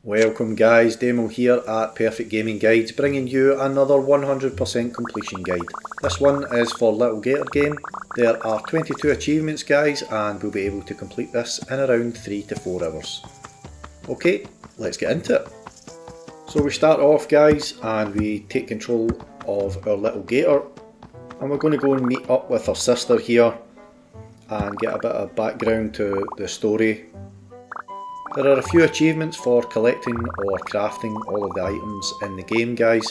Welcome guys, Demo here at Perfect Gaming Guides, bringing you another 100% completion guide. This one is for Lil Gator Game. There are 22 achievements guys, and we'll be able to complete this in around 3 to 4 hours. Okay, let's get into it. So we start off guys and we take control of our little gator, and we're going to go and meet up with our sister here and get a bit of background to the story. There are a few achievements for collecting or crafting all of the items in the game guys,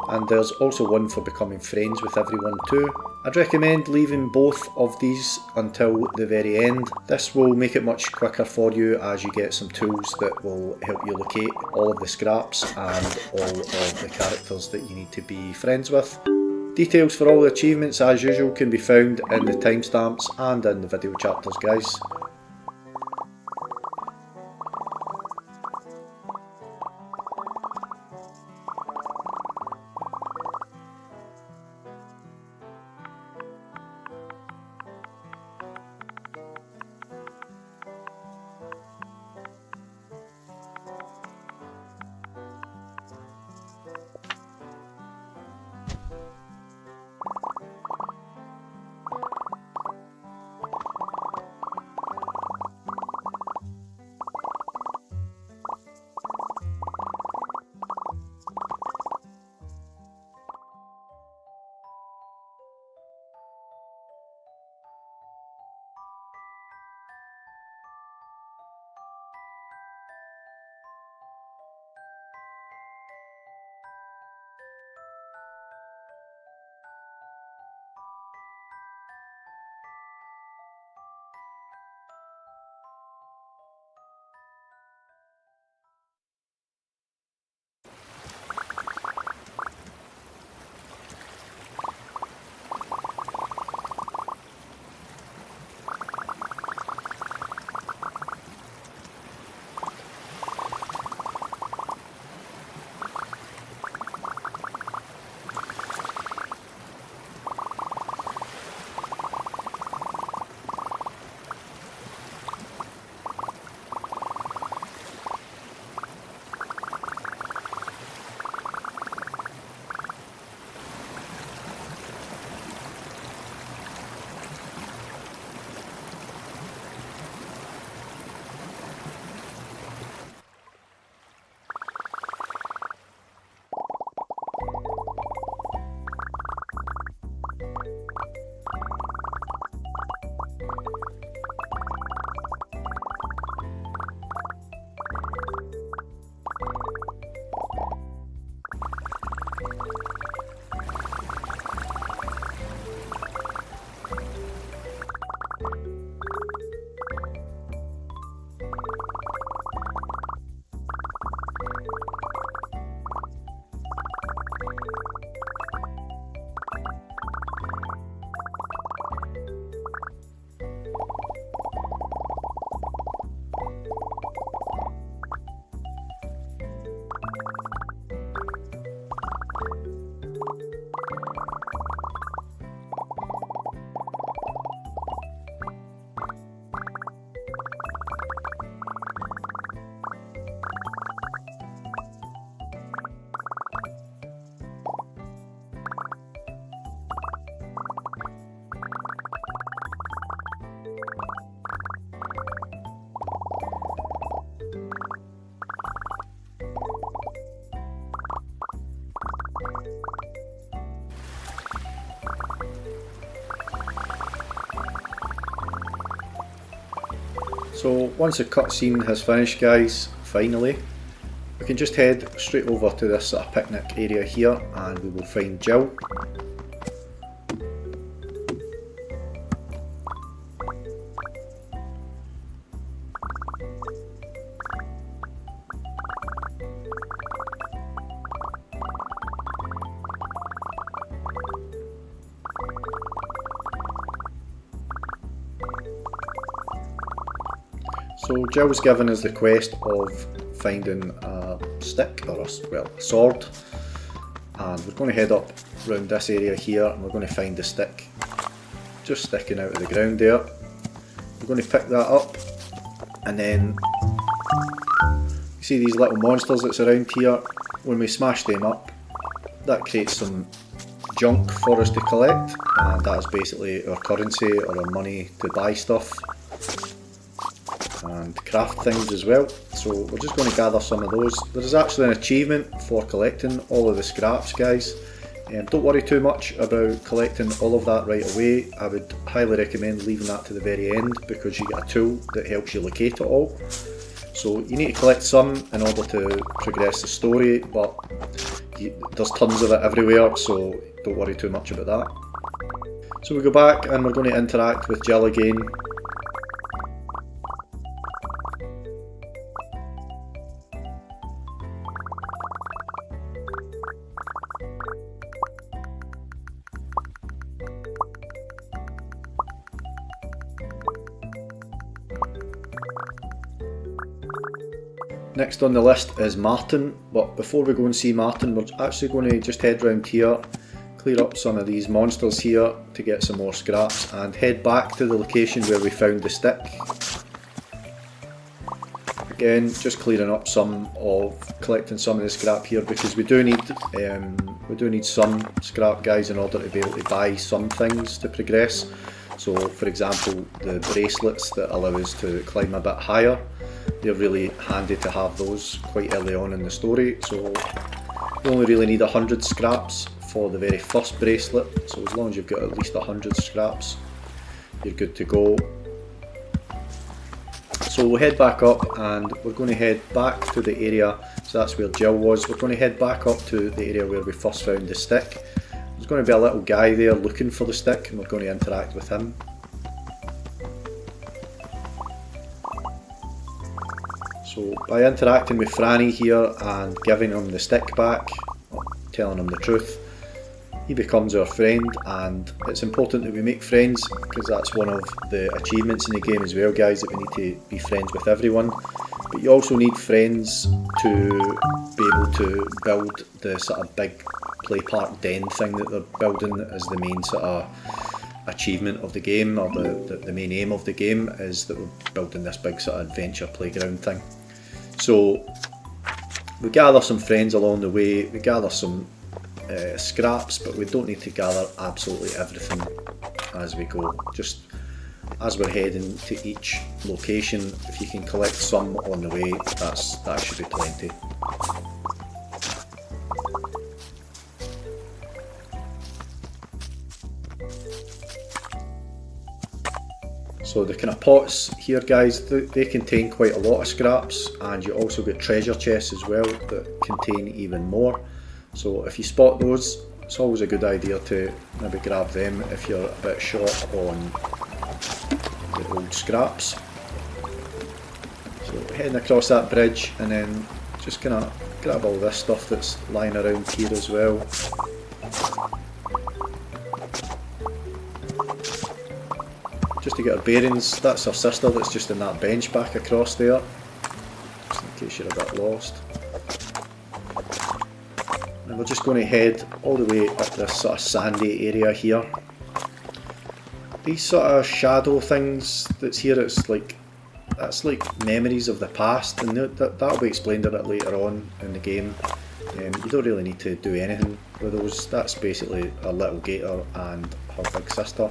and there's also one for becoming friends with everyone too. I'd recommend leaving both of these until the very end. This will make it much quicker for you as you get some tools that will help you locate all of the scraps and all of the characters that you need to be friends with. Details for all the achievements as usual can be found in the timestamps and in the video chapters guys. So once the cutscene has finished guys, finally, we can just head straight over to this sort of picnic area here and we will find Jill. So Jill was given us the quest of finding a stick, or a sword, and we're going to head up around this area here and we're going to find the stick just sticking out of the ground there. We're going to pick that up and then see these little monsters that's around here, when we smash them up, that creates some junk for us to collect, and that's basically our currency or our money to buy stuff and craft things as well. So we're just going to gather some of those. There is actually an achievement for collecting all of the scraps, guys. Don't worry too much about collecting all of that right away. I would highly recommend leaving that to the very end, because you get a tool that helps you locate it all. So you need to collect some in order to progress the story, but there's tons of it everywhere, so don't worry too much about that. So we go back and we're going to interact with Jill again. Next on the list is Martin, but before we go and see Martin, we're actually going to just head round here, clear up some of these monsters here to get some more scraps, and head back to the location where we found the stick. Again, just clearing up collecting some of the scrap here, because we do need some scrap, guys, in order to be able to buy some things to progress. So for example, the bracelets that allow us to climb a bit higher, they're really handy to have those quite early on in the story. So you only really need 100 scraps for the very first bracelet, so as long as you've got at least 100 scraps, you're good to go. So we'll head back up and we're going to head back to the area, so that's where Jill was. We're going to head back up to the area where we first found the stick. There's going to be a little guy there looking for the stick, and we're going to interact with him. So by interacting with Franny here and giving him the stick back, telling him the truth, he becomes our friend. And it's important that we make friends, because that's one of the achievements in the game as well, guys, that we need to be friends with everyone. But you also need friends to be able to build the sort of big play park den thing that they're building as the main sort of achievement of the game, or the main aim of the game is that we're building this big sort of adventure playground thing. So we gather some friends along the way, we gather some scraps, but we don't need to gather absolutely everything as we go. Just as we're heading to each location, if you can collect some on the way, that should be plenty. So the kind of pots here, guys, they contain quite a lot of scraps, and you also get treasure chests as well that contain even more. So if you spot those, it's always a good idea to maybe grab them if you're a bit short on the old scraps. So heading across that bridge, and then just kind of grab all this stuff that's lying around here as well. Just to get our bearings, that's our sister that's just in that bench back across there, just in case you're a bit lost. And we're just going to head all the way up this sort of sandy area here. These sort of shadow things that's here, that's like memories of the past, and that'll be explained a bit later on in the game. You don't really need to do anything with those. That's basically a little gator and her big sister.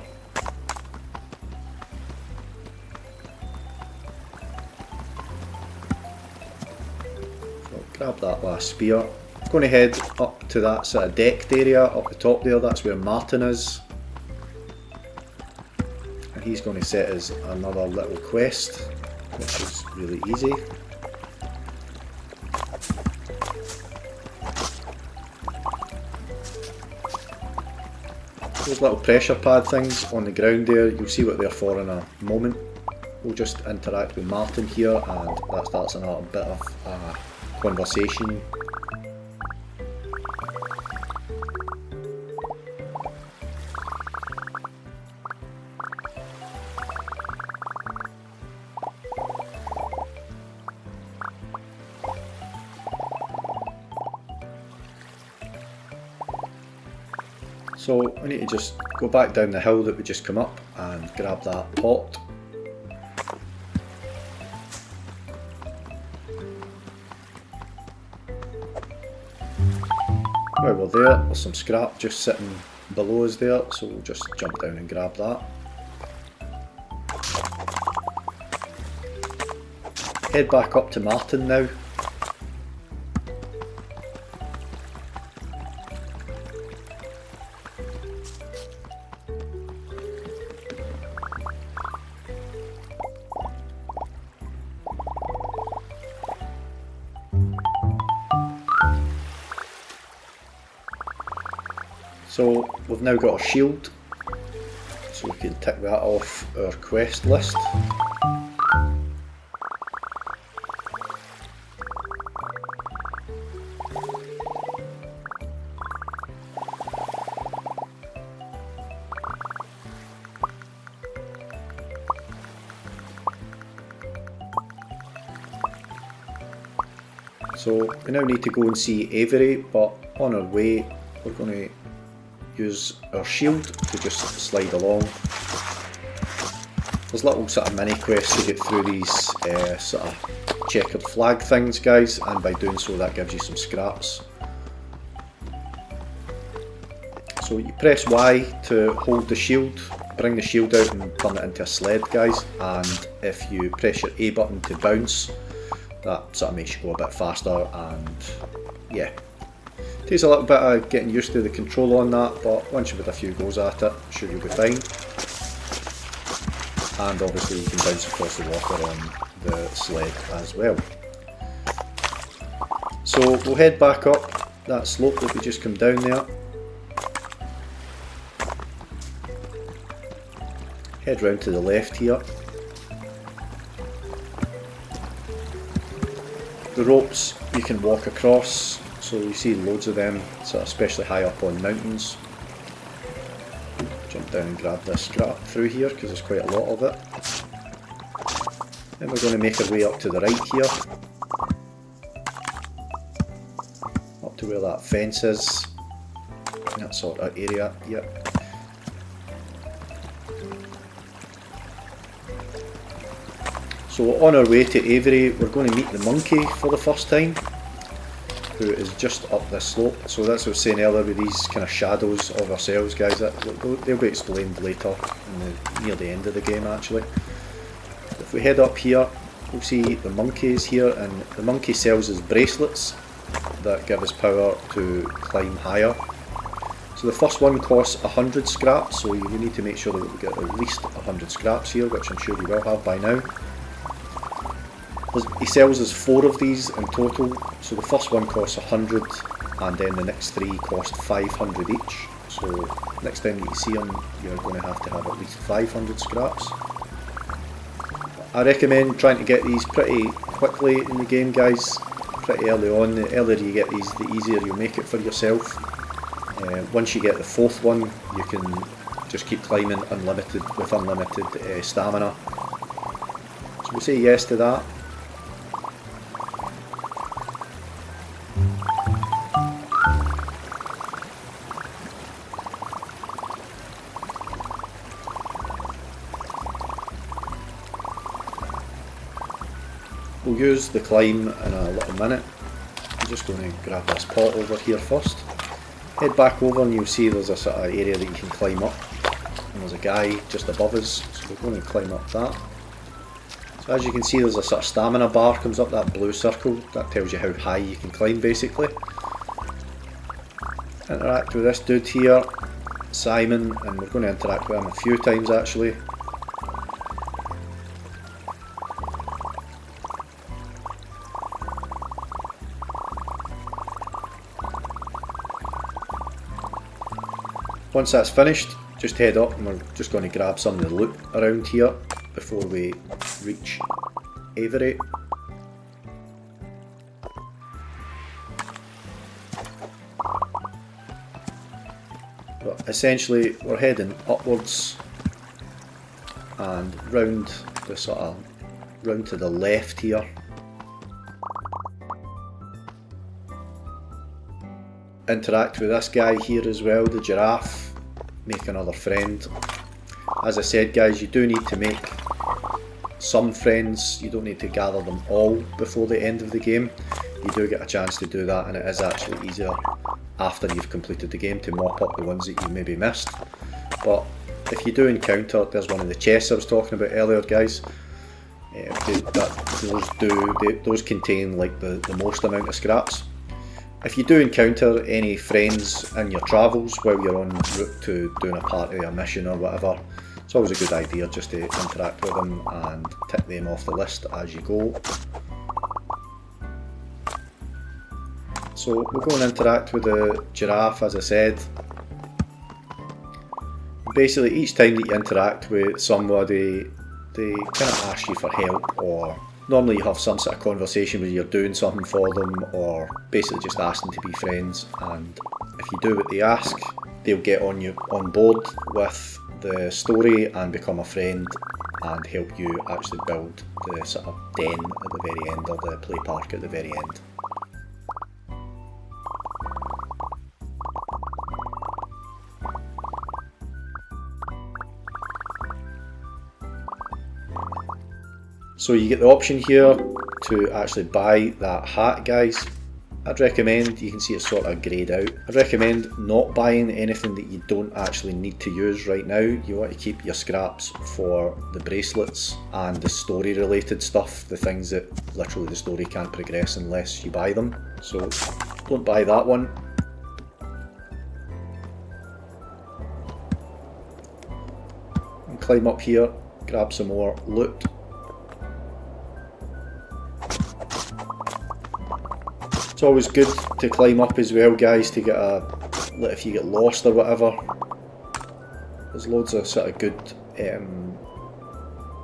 Grab that last spear. I'm going to head up to that sort of decked area up the top there. That's where Martin is, and he's going to set us another little quest, which is really easy. Those little pressure pad things on the ground there, you'll see what they're for in a moment. We'll just interact with Martin here, and that starts a bit of conversation. So we need to just go back down the hill that we just come up and grab that pot. there. There's some scrap just sitting below us there, so we'll just jump down and grab that. Head back up to Martin now. So we've now got a shield, so we can tick that off our quest list. So we now need to go and see Avery, but on our way we're going to use our shield to just slide along. There's little sort of mini quests to get through these sort of checkered flag things, guys, and by doing so that gives you some scraps. So you press Y to hold the shield, bring the shield out and turn it into a sled, guys, and if you press your A button to bounce, that sort of makes you go a bit faster, and yeah. Takes a little bit of getting used to the control on that, but once you've had a few goes at it, I'm sure you'll be fine. And obviously you can bounce across the water on the sled as well. So we'll head back up that slope that we just come down there. Head round to the left here. The ropes you can walk across. So you see loads of them, sort of especially high up on mountains. Jump down and grab this scrap through here because there's quite a lot of it. Then we're going to make our way up to the right here. Up to where that fence is. That sort of area, yep. So on our way to Avery, we're going to meet the monkey for the first time, who is just up this slope. So that's what I was saying earlier with these kind of shadows of ourselves, guys. They'll be explained later, near the end of the game actually. If we head up here, we'll see the monkeys here, and the monkey sells us bracelets that give us power to climb higher. So the first one costs 100 scraps, so you need to make sure that we get at least 100 scraps here, which I'm sure you will have by now. He sells us 4 of these in total, so the first one costs 100 and then the next 3 cost 500 each. So next time you see him, you're going to have at least 500 scraps. I recommend trying to get these pretty quickly in the game, guys, pretty early on. The earlier you get these, the easier you'll make it for yourself. Once you get the 4th one, you can just keep climbing with unlimited stamina. So we'll say yes to that. We'll use the climb in a little minute. I'm just going to grab this pot over here first. Head back over and you'll see there's a sort of area that you can climb up. And there's a guy just above us, so we're going to climb up that. So as you can see, there's a sort of stamina bar comes up, that blue circle. That tells you how high you can climb basically. Interact with this dude here, Simon, and we're going to interact with him a few times actually. Once that's finished, just head up and we're just going to grab some of the loot around here before we reach Avery. But essentially we're heading upwards and round to the left here. Interact with this guy here as well, the giraffe, make another friend. As I said, guys, you do need to make some friends, you don't need to gather them all before the end of the game. You do get a chance to do that, and it is actually easier after you've completed the game to mop up the ones that you maybe missed. But if you do encounter, there's one of the chests I was talking about earlier, guys. Those contain like the most amount of scraps. If you do encounter any friends in your travels while you're en route to doing a party, a mission or whatever, it's always a good idea just to interact with them and tick them off the list as you go. So we'll go and interact with the giraffe, as I said. Basically, each time that you interact with somebody, they kind of ask you for help, or normally you have some sort of conversation where you're doing something for them, or basically just asking to be friends. And if you do what they ask, they'll get on board with the story and become a friend and help you actually build the sort of den at the very end, or the play park at the very end. So you get the option here to actually buy that hat, guys. I'd recommend, you can see it's sort of greyed out, I'd recommend not buying anything that you don't actually need to use right now. You want to keep your scraps for the bracelets and the story related stuff, the things that literally the story can't progress unless you buy them. So don't buy that one. And climb up here, grab some more loot. It's always good to climb up as well, guys, to get if you get lost or whatever. There's loads of sort of good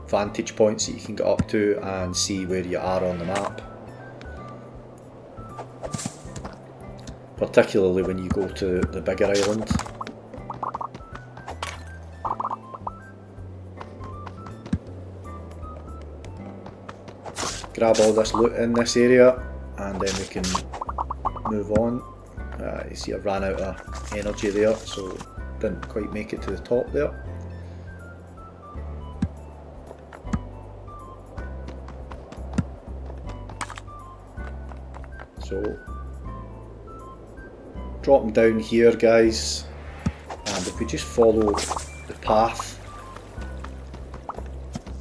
vantage points that you can get up to and see where you are on the map. Particularly when you go to the bigger island. Grab all this loot in this area, and then we can move on. You see I ran out of energy there, so didn't quite make it to the top there. So dropping down here, guys, and if we just follow the path,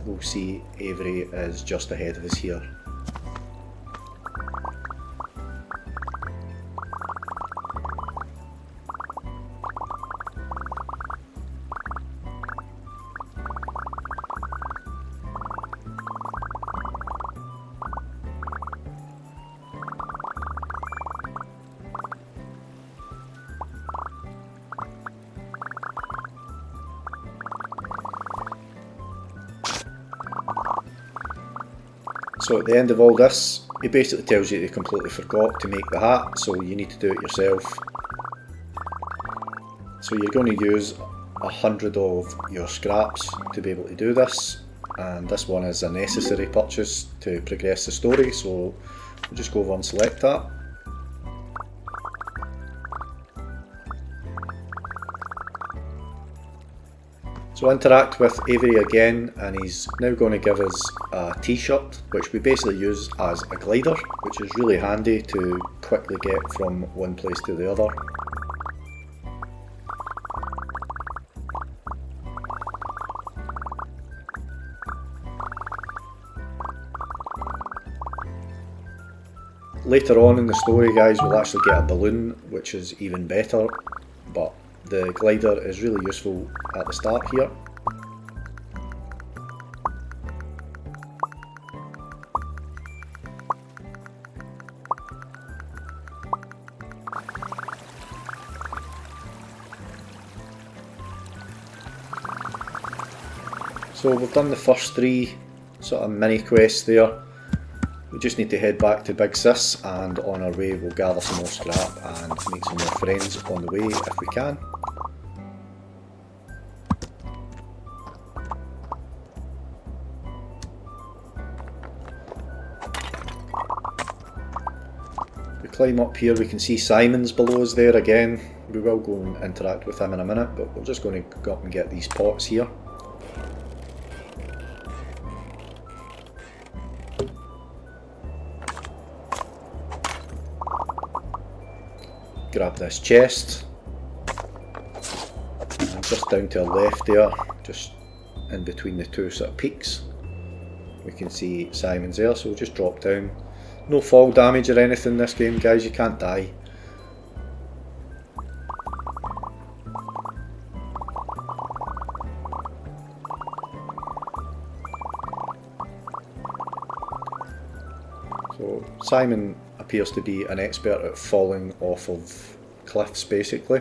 we'll see Avery is just ahead of us here. So at the end of all this, it basically tells you they completely forgot to make the hat, so you need to do it yourself. So you're going to use 100 of your scraps to be able to do this, and this one is a necessary purchase to progress the story, so we'll just go over and select that. So interact with Avery again, and he's now going to give us a t-shirt, which we basically use as a glider, which is really handy to quickly get from one place to the other. Later on in the story, guys, we'll actually get a balloon, which is even better, but the glider is really useful at the start here. So we've done the first 3 sort of mini quests there. We just need to head back to Big Sis, and on our way we'll gather some more scrap and make some more friends on the way if we can. We climb up here, we can see Simon's below us there again. We will go and interact with him in a minute, but we're just going to go up and get these pots here. grab this chest, and just down to our left there, just in between the two sort of peaks, we can see Simon's there, so we'll just drop down. No fall damage or anything in this game, guys, you can't die. So Simon appears to be an expert at falling off of cliffs, basically.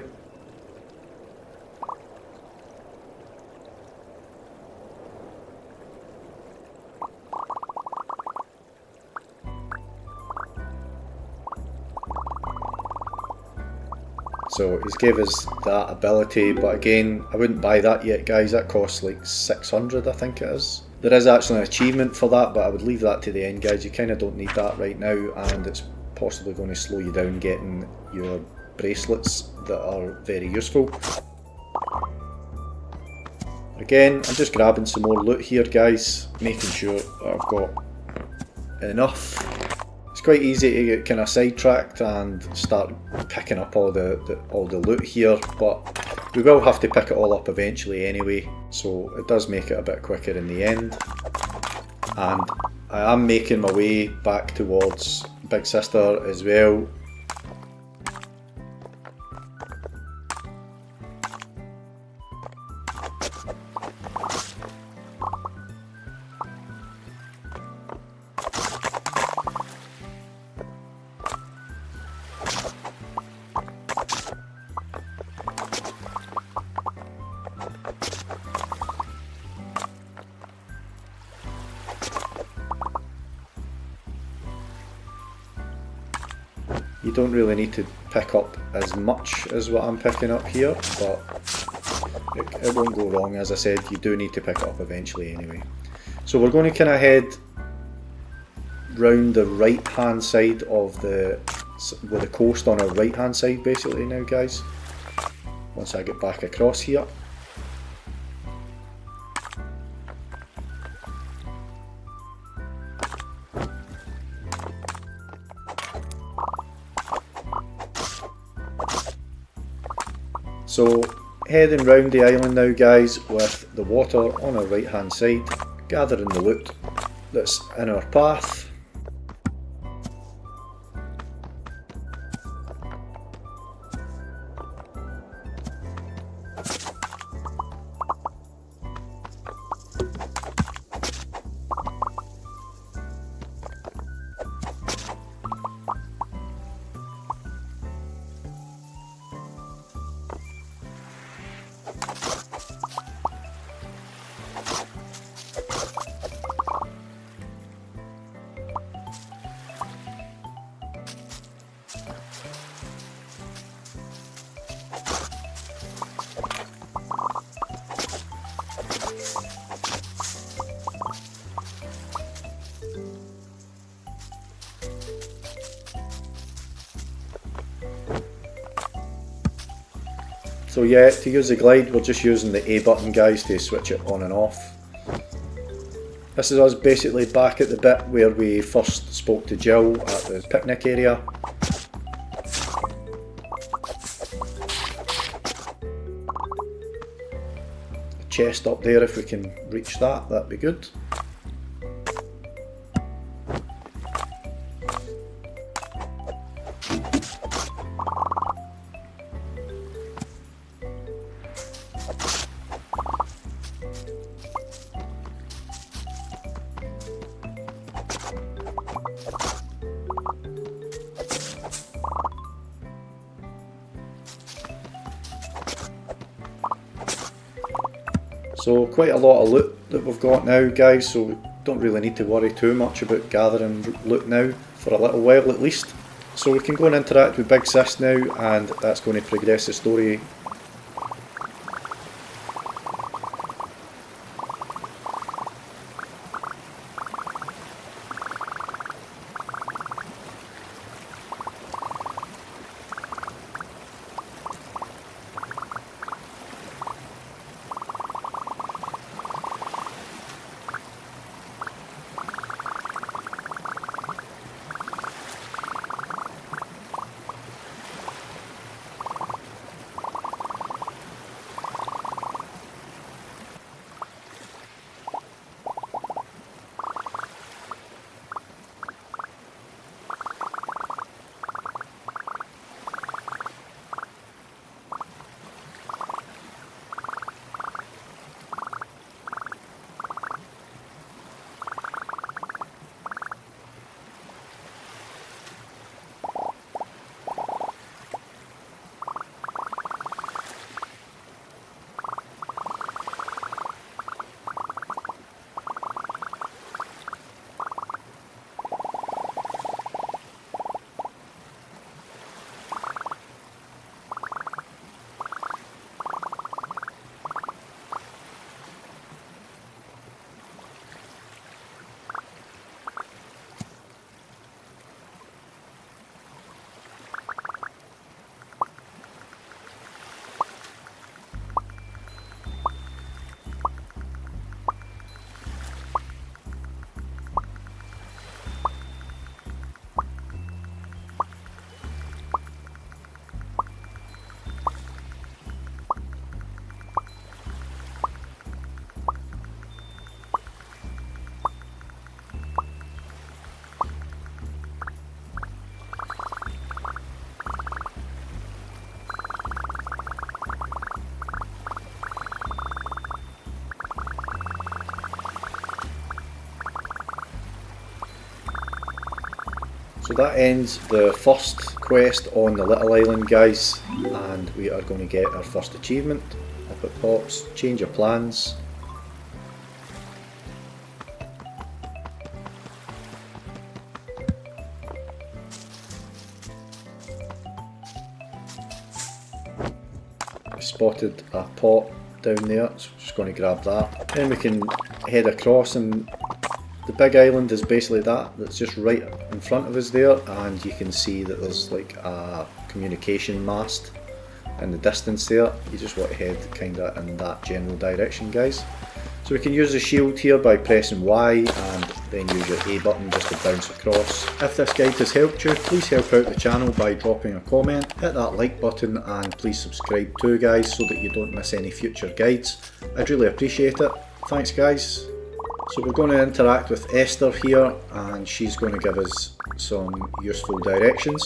So he's gave us that ability, but again, I wouldn't buy that yet, guys. That costs like 600, I think it is. There is actually an achievement for that, but I would leave that to the end, guys. You kind of don't need that right now, and it's possibly going to slow you down getting your bracelets that are very useful. Again, I'm just grabbing some more loot here, guys, making sure that I've got enough. It's quite easy to get kind of sidetracked and start picking up all the loot here, but we will have to pick it all up eventually anyway, so it does make it a bit quicker in the end. And I am making my way back towards Big Sister as well. You don't really need to pick up as much as what I'm picking up here, but it won't go wrong. As I said, you do need to pick it up eventually anyway. So we're going to kind of head round the right hand side of with the coast on our right hand side basically now, guys, once I get back across here. So heading round the island now, guys, with the water on our right hand side, gathering the loot that's in our path. So yeah, to use the glide, we're just using the A button, guys, to switch it on and off. This is us basically back at the bit where we first spoke to Jill at the picnic area. The chest up there, if we can reach that, that'd be good. So quite a lot of loot that we've got now, guys, so we don't really need to worry too much about gathering loot now, for a little while at least. So we can go and interact with Big Sis now, and that's going to progress the story. So that ends the first quest on the little island, guys, and we are going to get our first achievement. Up it pops, change your plans. We spotted a pot down there, so we're just going to grab that. Then we can head across, and the big island is basically that's just right in front of us there, and you can see that there's like a communication mast in the distance there. You just want to head kind of in that general direction, guys. So we can use the shield here by pressing Y and then use your A button just to bounce across. If this guide has helped you, please help out the channel by dropping a comment, hit that like button, and please subscribe too, guys, so that you don't miss any future guides. I'd really appreciate it. Thanks, guys. So we're going to interact with Esther here, and she's going to give us some useful directions.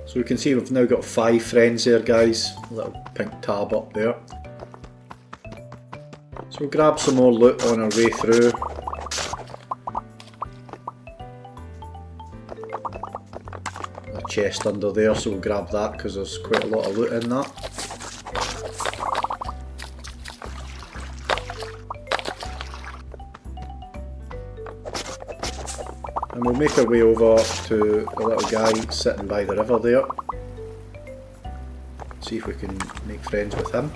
So we can see we've now got 5 friends there, guys, a little pink tab up there. So we'll grab some more loot on our way through. A chest under there, so we'll grab that because there's quite a lot of loot in that. And we'll make our way over to the little guy sitting by the river there. See if we can make friends with him.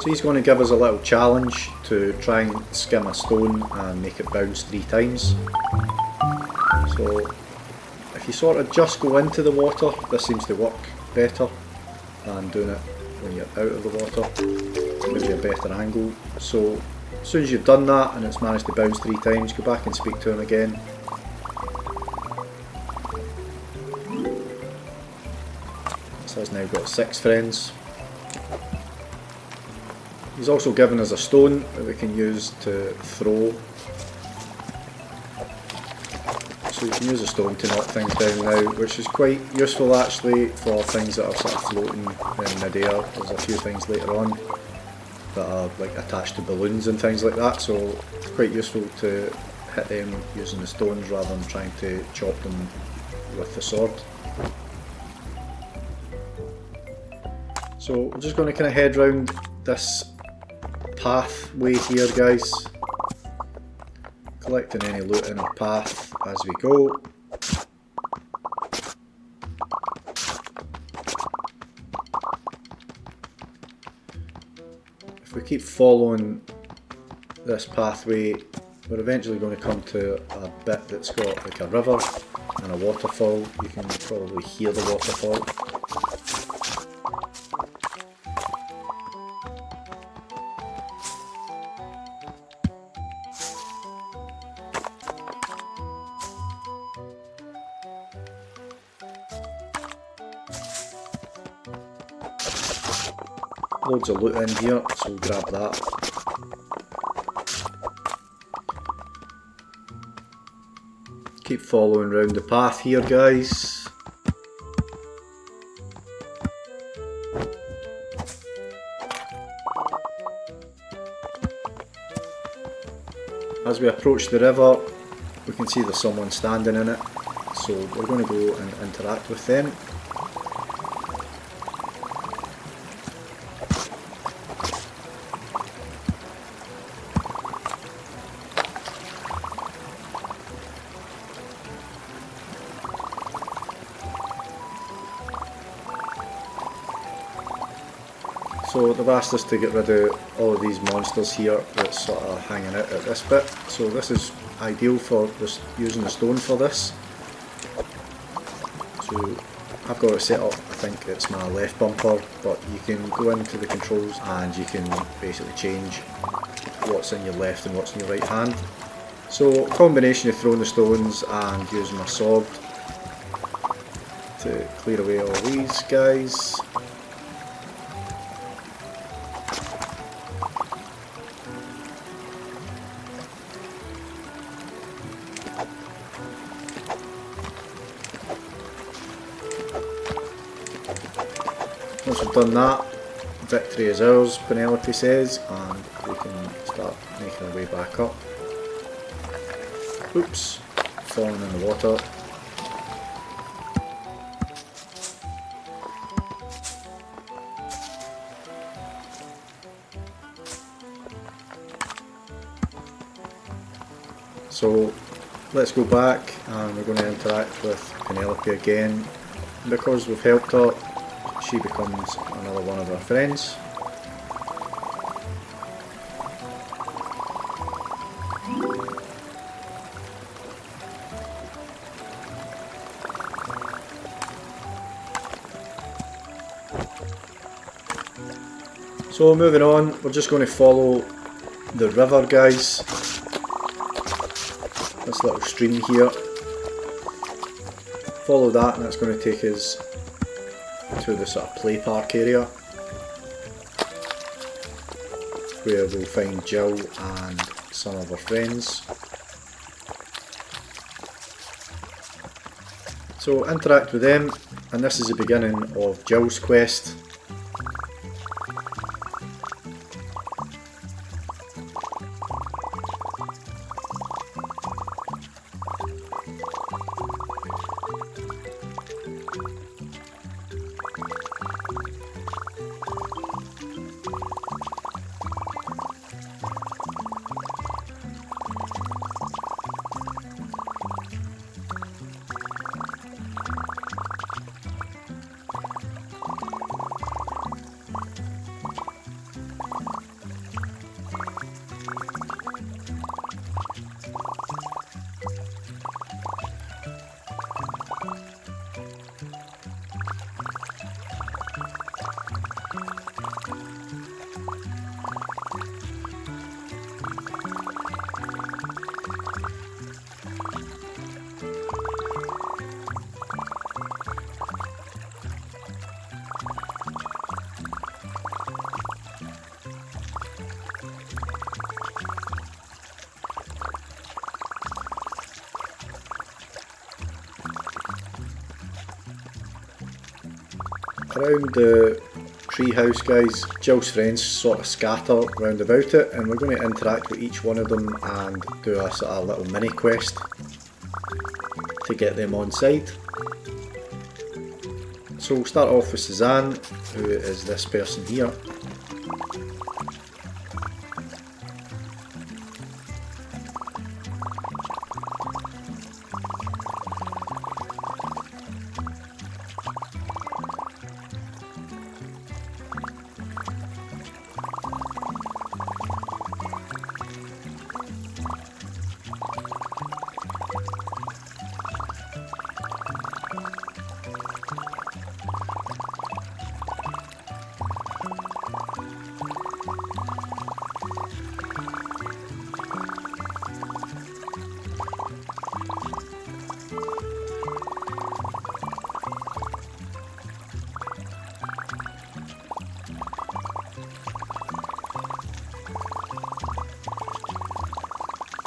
So he's going to give us a little challenge to try and skim a stone and make it bounce 3 times. So if you sort of just go into the water, this seems to work better than doing it when you're out of the water. Gives you a better angle. So as soon as you've done that and it's managed to bounce 3 times, go back and speak to him again. So he's now got 6 friends. He's also given us a stone that we can use to throw. So you can use a stone to knock things down now, which is quite useful actually for things that are sort of floating in mid-air. There's a few things later on that are like attached to balloons and things like that, so it's quite useful to hit them using the stones rather than trying to chop them with the sword. So we're just going to kind of head round this pathway here, guys, collecting any loot in our path as we go. If we keep following this pathway, we're eventually going to come to a bit that's got like a river and a waterfall. You can probably hear the waterfall. Loads of loot in here, so we'll grab that. Keep following around the path here, guys. As we approach the river, we can see there's someone standing in it, so we're going to go and interact with them. So they've asked us to get rid of all of these monsters here that's sort of hanging out at this bit. So this is ideal for just using the stone for this. So I've got it set up, I think it's my left bumper, but you can go into the controls and you can basically change what's in your left and what's in your right hand. So a combination of throwing the stones and using my sword to clear away all these guys. Once we've done that, victory is ours, Penelope says, and we can start making our way back up. Oops, falling in the water. So let's go back and we're going to interact with Penelope again. Because we've helped her, she becomes another one of our friends. So moving on, we're just going to follow the river, guys. This little stream here. Follow that and that's going to take us to the sort of play park area where we'll find Jill and some of her friends. So interact with them, and this is the beginning of Jill's quest. Around the tree house, guys, Jill's friends sort of scatter round about it, and we're going to interact with each one of them and do a sort of little mini quest to get them on side. So we'll start off with Suzanne, who is this person here.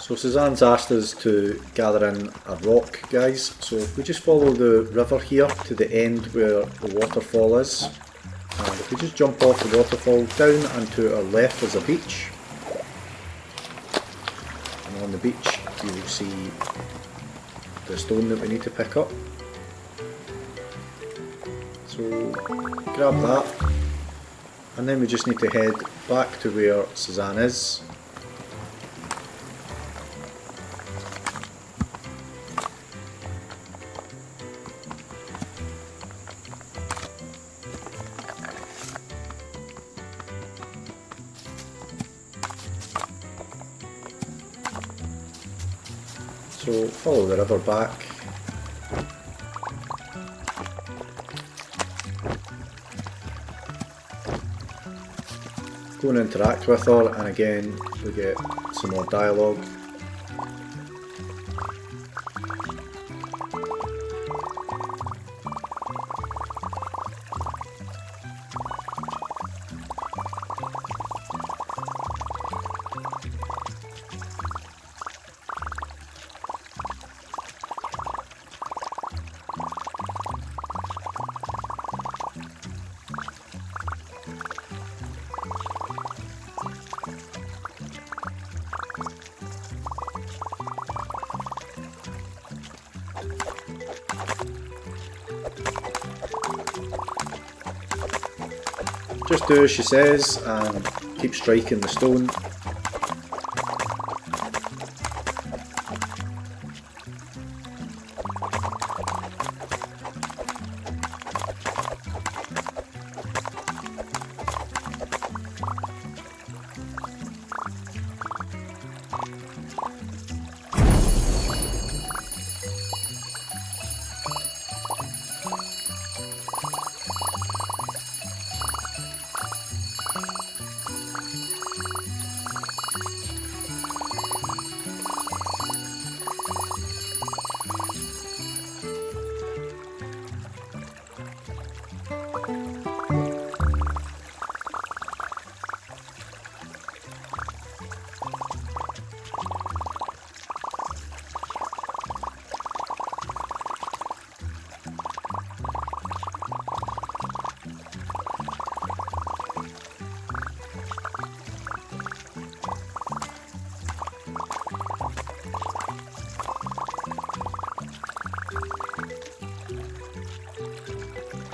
So Suzanne's asked us to gather in a rock, guys, so if we just follow the river here to the end where the waterfall is, and if we just jump off the waterfall down and to our left is a beach, and on the beach you will see the stone that we need to pick up. So grab that, and then we just need to head back to where Suzanne is. So follow the river back. Go and interact with her, and again we get some more dialogue. Just do as she says and keep striking the stone.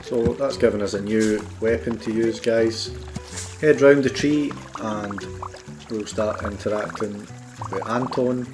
So that's given us a new weapon to use, guys. Head round the tree and we'll start interacting with Anton.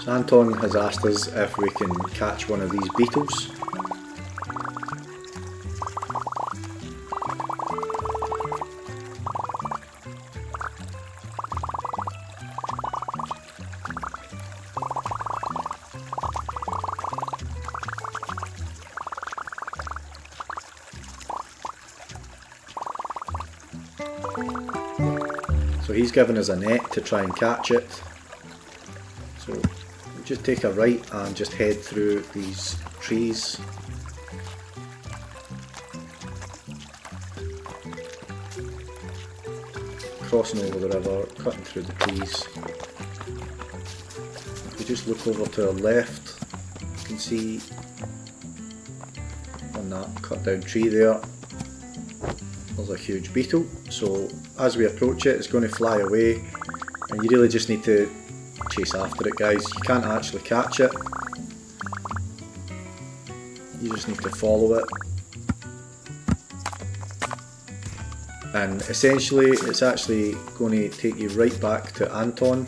Anton has asked us if we can catch one of these beetles. So he's given us a net to try and catch it. So just take a right and just head through these trees. Crossing over the river, cutting through the trees. If we just look over to our left, you can see on that cut down tree there, there's a huge beetle. So as we approach it, it's going to fly away, and you really just need to chase after it, guys. You can't actually catch it, you just need to follow it, and essentially it's actually going to take you right back to Anton.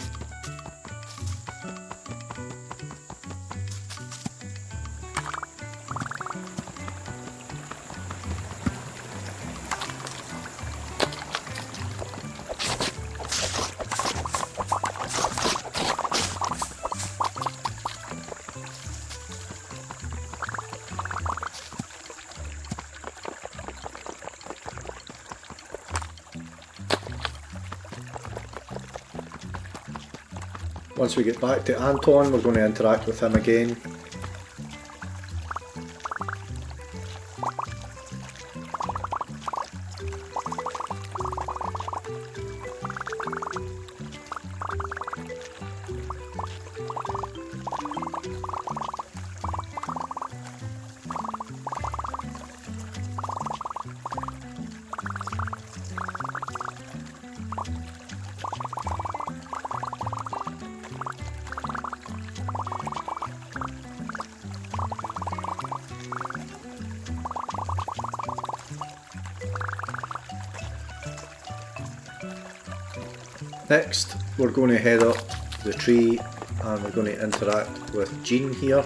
Once we get back to Anton, we're going to interact with him again. Next, we're going to head up the tree and we're going to interact with Jean here.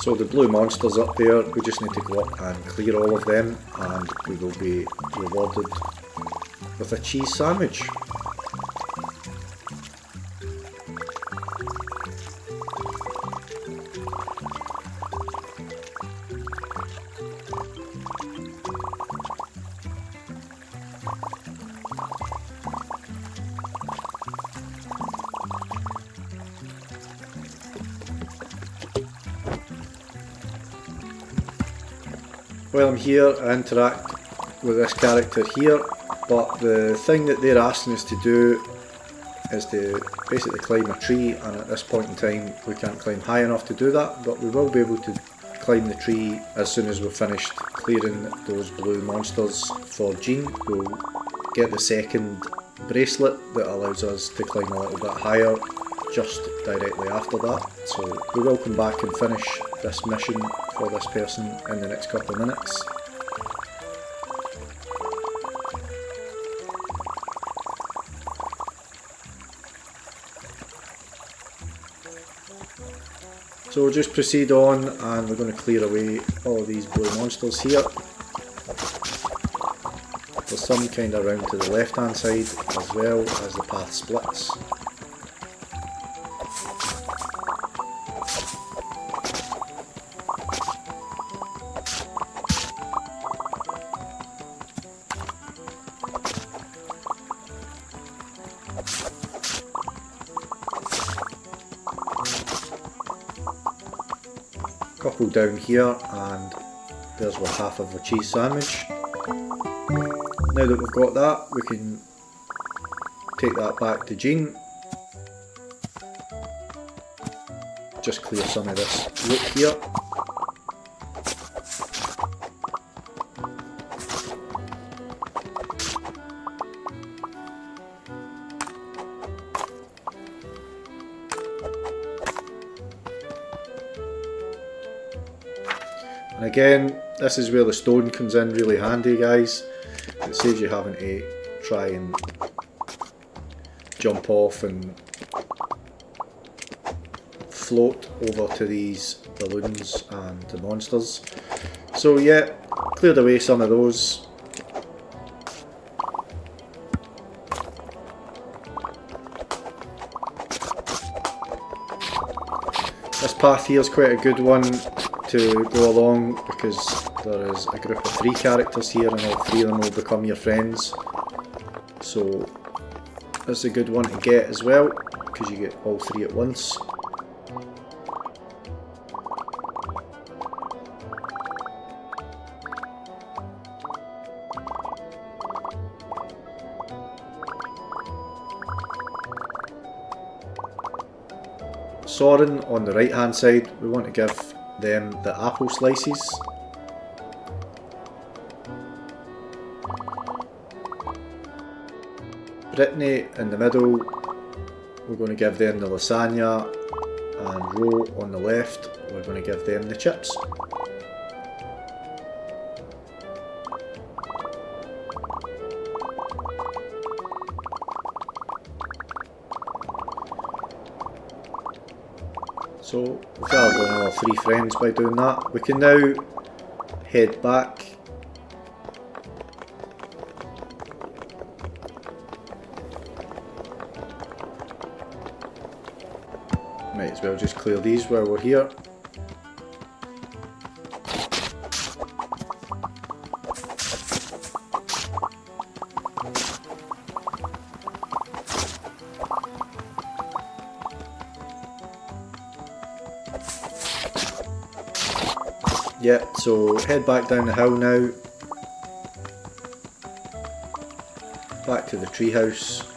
So the blue monsters up there, we just need to go up and clear all of them, and we will be rewarded with a cheese sandwich. while I'm here, I interact with this character here, but the thing that they're asking us to do is to basically climb a tree, and at this point in time we can't climb high enough to do that, but we will be able to climb the tree as soon as we've finished clearing those blue monsters for Jean. We'll get the second bracelet that allows us to climb a little bit higher just directly after that. So we will come back and finish this mission for this person in the next couple of minutes. So we'll just proceed on, and we're going to clear away all of these blue monsters here. There's some kind of round to the left hand side as well as the path splits. Couple down here, and there's our half of a cheese sandwich. Now that we've got that, we can take that back to Jean. Just clear some of this loop here. And again, this is where the stone comes in really handy, guys. It saves you having to try and jump off and float over to these balloons and the monsters. So yeah, cleared away some of those. This path here is quite a good one to go along because there is a group of 3 characters here, and all 3 of them will become your friends. So that's a good one to get as well because you get all 3 at once. Soren on the right hand side, we want to give them the apple slices. Brittany in the middle, we're going to give them the lasagna, and Ro on the left, we're going to give them the chips. So we've gathered another 3 friends by doing that. We can now head back. Might as well just clear these while we're here. Yeah, so head back down the hill now, back to the treehouse.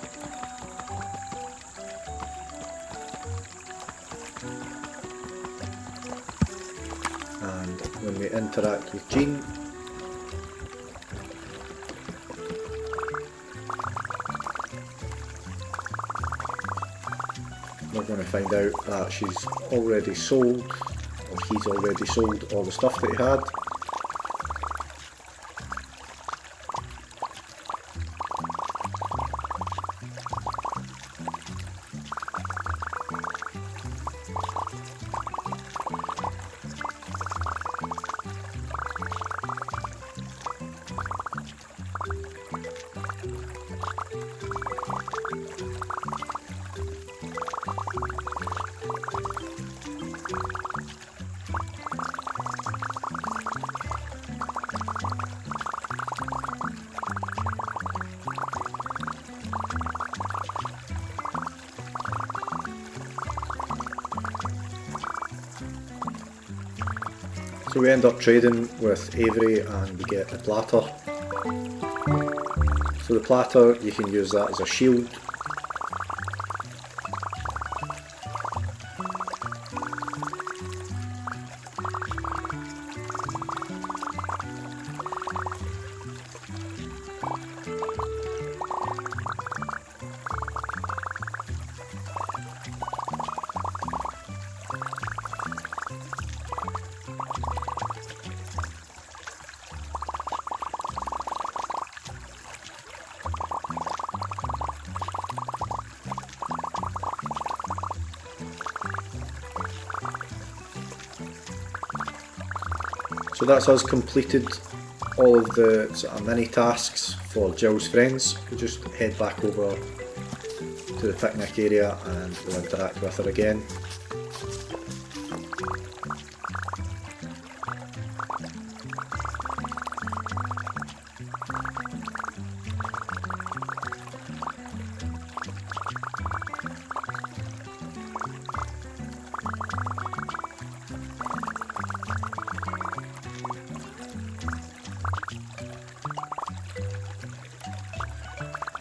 And when we interact with Jean, we're going to find out that she's already sold, or he's already sold all the stuff that he had. So we end up trading with Avery and we get the platter. So the platter, you can use that as a shield. So that's us completed all of the sort of mini tasks for Jill's friends. We'll just head back over to the picnic area and we'll interact with her again.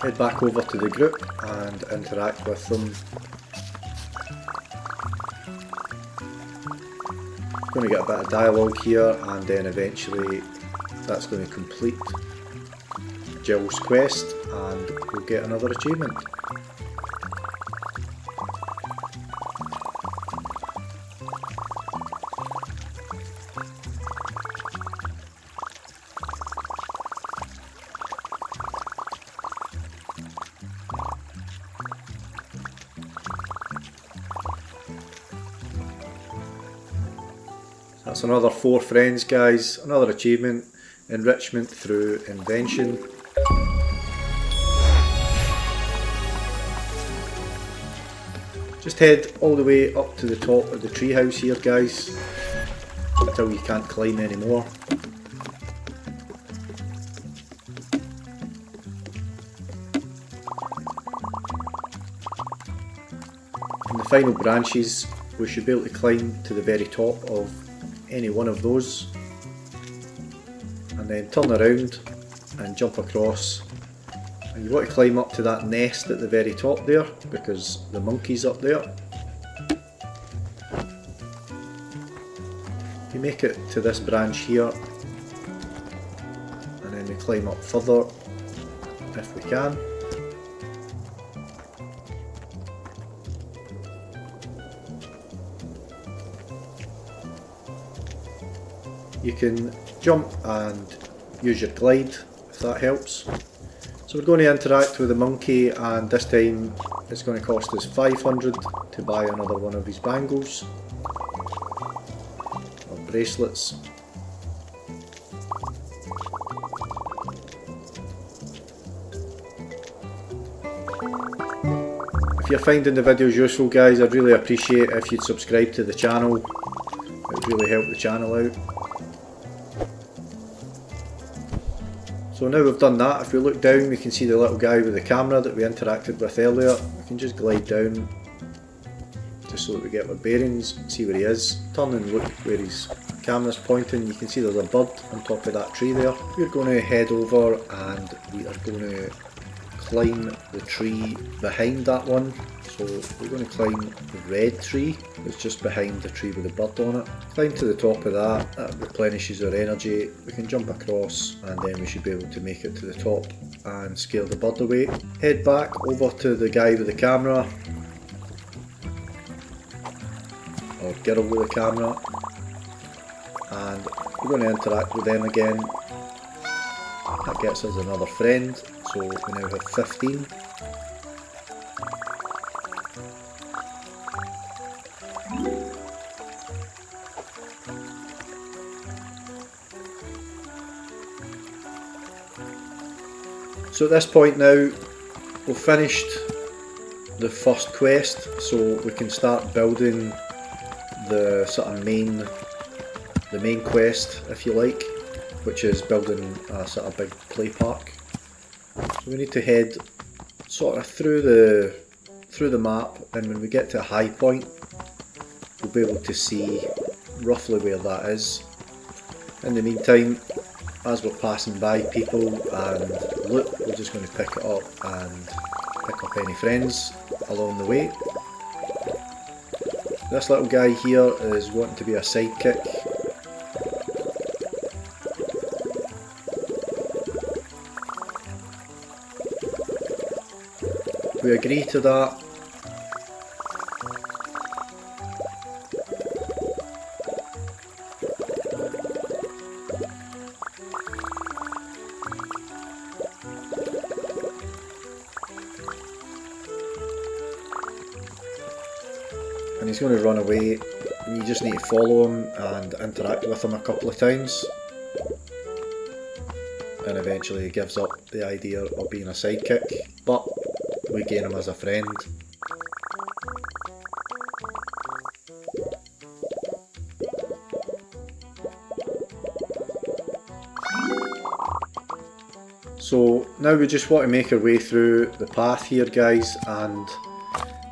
Head back over to the group and interact with them. Going to get a bit of dialogue here and then eventually that's going to complete Jill's quest and we'll get another achievement. That's another 4 friends, guys. Another achievement, Enrichment through Invention. Just head all the way up to the top of the treehouse here, guys, until you can't climb anymore. In the final branches, we should be able to climb to the very top of any one of those and then turn around and jump across, and you want to climb up to that nest at the very top there because the monkey's up there. You make it to this branch here and then we climb up further if we can. You can jump and use your glide if that helps. So we're going to interact with the monkey and this time it's going to cost us 500 to buy another one of his bangles or bracelets. If you're finding the videos useful, guys, I'd really appreciate if you'd subscribe to the channel. It would really help the channel out. So now we've done that, if we look down we can see the little guy with the camera that we interacted with earlier. We can just glide down just so that we get our bearings, see where he is. Turn and look where his camera's pointing. You can see there's a bird on top of that tree there. We're going to head over and we are going to climb the tree behind that one. So we're going to climb the red tree that's just behind the tree with the bird on it. Climb to the top of that, that replenishes our energy. We can jump across and then we should be able to make it to the top and scare the bird away. Head back over to the guy with the camera, or girl with the camera, and we're going to interact with them again. That gets us another friend, so we now have 15. So at this point now, we've finished the first quest, so we can start building the sort of main quest, if you like, which is building a sort of big play park. So we need to head sort of through the map, and when we get to a high point, we'll be able to see roughly where that is. In the meantime, as we're passing by people and loot, we're just going to pick it up and pick up any friends along the way. This little guy here is wanting to be a sidekick. We agree to that. And he's going to run away, and you just need to follow him and interact with him a couple of times, and eventually he gives up the idea of being a sidekick, but we gain him as a friend. So now we just want to make our way through the path here, guys, and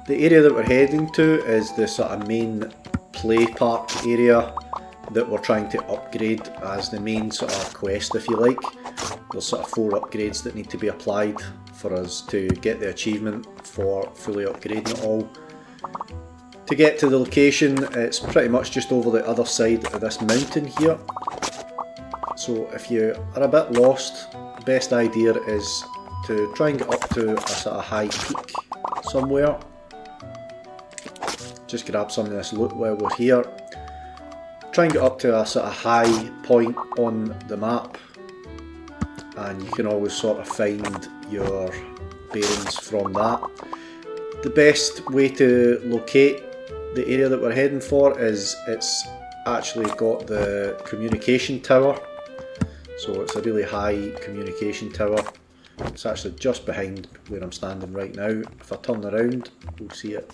the area that we're heading to is the sort of main play park area that we're trying to upgrade as the main sort of quest, if you like. There's sort of 4 upgrades that need to be applied for us to get the achievement for fully upgrading it all. To get to the location, it's pretty much just over the other side of this mountain here. So if you are a bit lost, the best idea is to try and get up to a sort of high peak somewhere. Just grab some of this loot while we're here. Try and get up to a sort of high point on the map, and you can always sort of find your bearings from that. The best way to locate the area that we're heading for is it's actually got the communication tower. So it's a really high communication tower. It's actually just behind where I'm standing right now. If I turn around, we'll see it.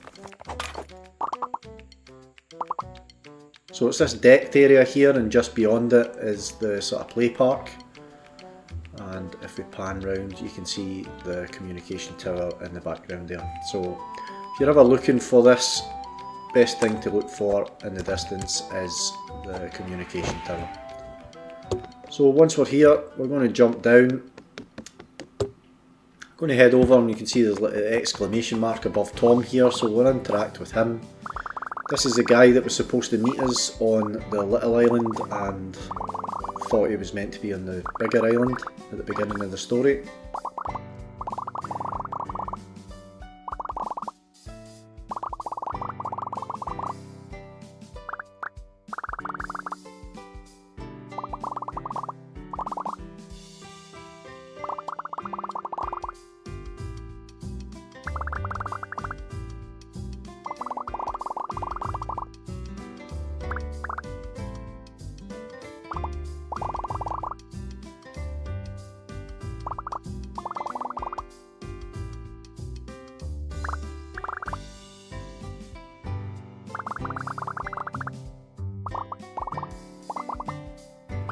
So it's this decked area here, and just beyond it is the sort of play park. And if we pan round, you can see the communication tower in the background there. So if you're ever looking for this, best thing to look for in the distance is the communication tower. So once we're here, we're going to jump down. Going to head over, and you can see there's an exclamation mark above Tom here, so we'll interact with him. This is the guy that was supposed to meet us on the little island and thought he was meant to be on the bigger island at the beginning of the story.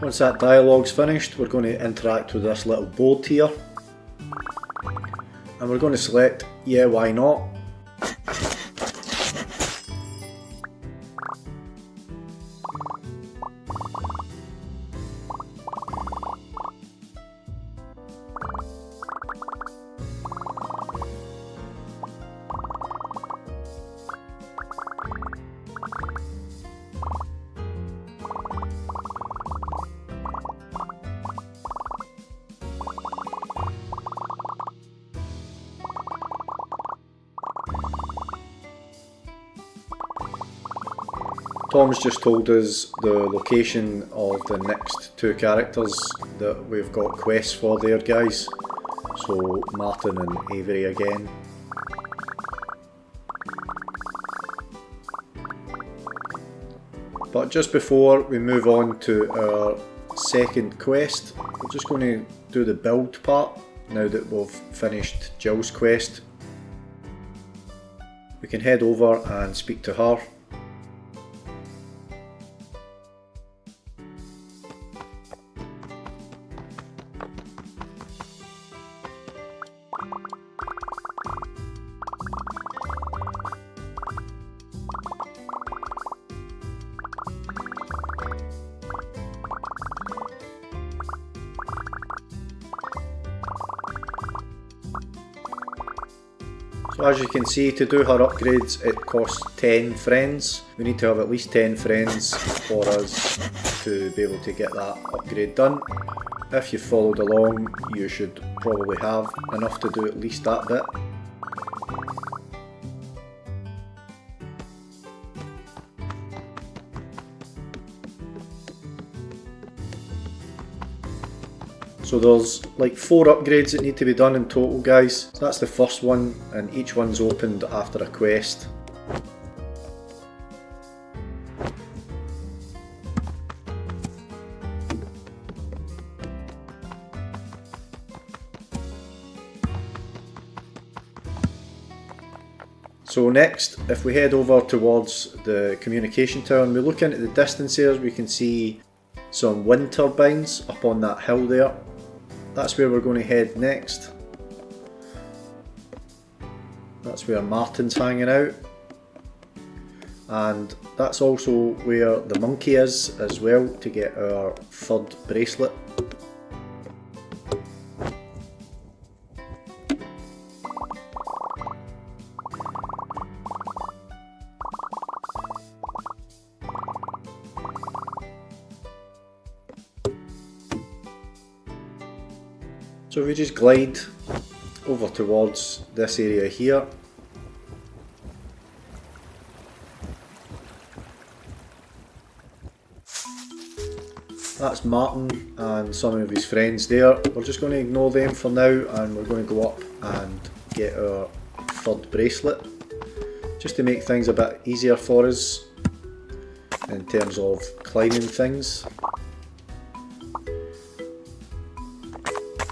Once that dialogue's finished, we're going to interact with this little board here, and we're going to select yeah, why not. Tom's just told us the location of the next 2 characters that we've got quests for there, guys. So Martin and Avery again. But just before we move on to our second quest, we're just going to do the build part now that we've finished Jill's quest. We can head over and speak to her. So as you can see, to do her upgrades it costs 10 friends. We need to have at least 10 friends for us to be able to get that upgrade done. If you followed along, you should probably have enough to do at least that bit. So there's like 4 upgrades that need to be done in total, guys. So that's the first one, and each one's opened after a quest. So next, if we head over towards the communication tower and we look into the distance here, we can see some wind turbines up on that hill there. That's where we're going to head next. That's where Martin's hanging out. And that's also where the monkey is as well, to get our 3rd bracelet. So if we just glide over towards this area here, that's Martin and some of his friends there. We're just going to ignore them for now, and we're going to go up and get our 3rd bracelet, just to make things a bit easier for us in terms of climbing things.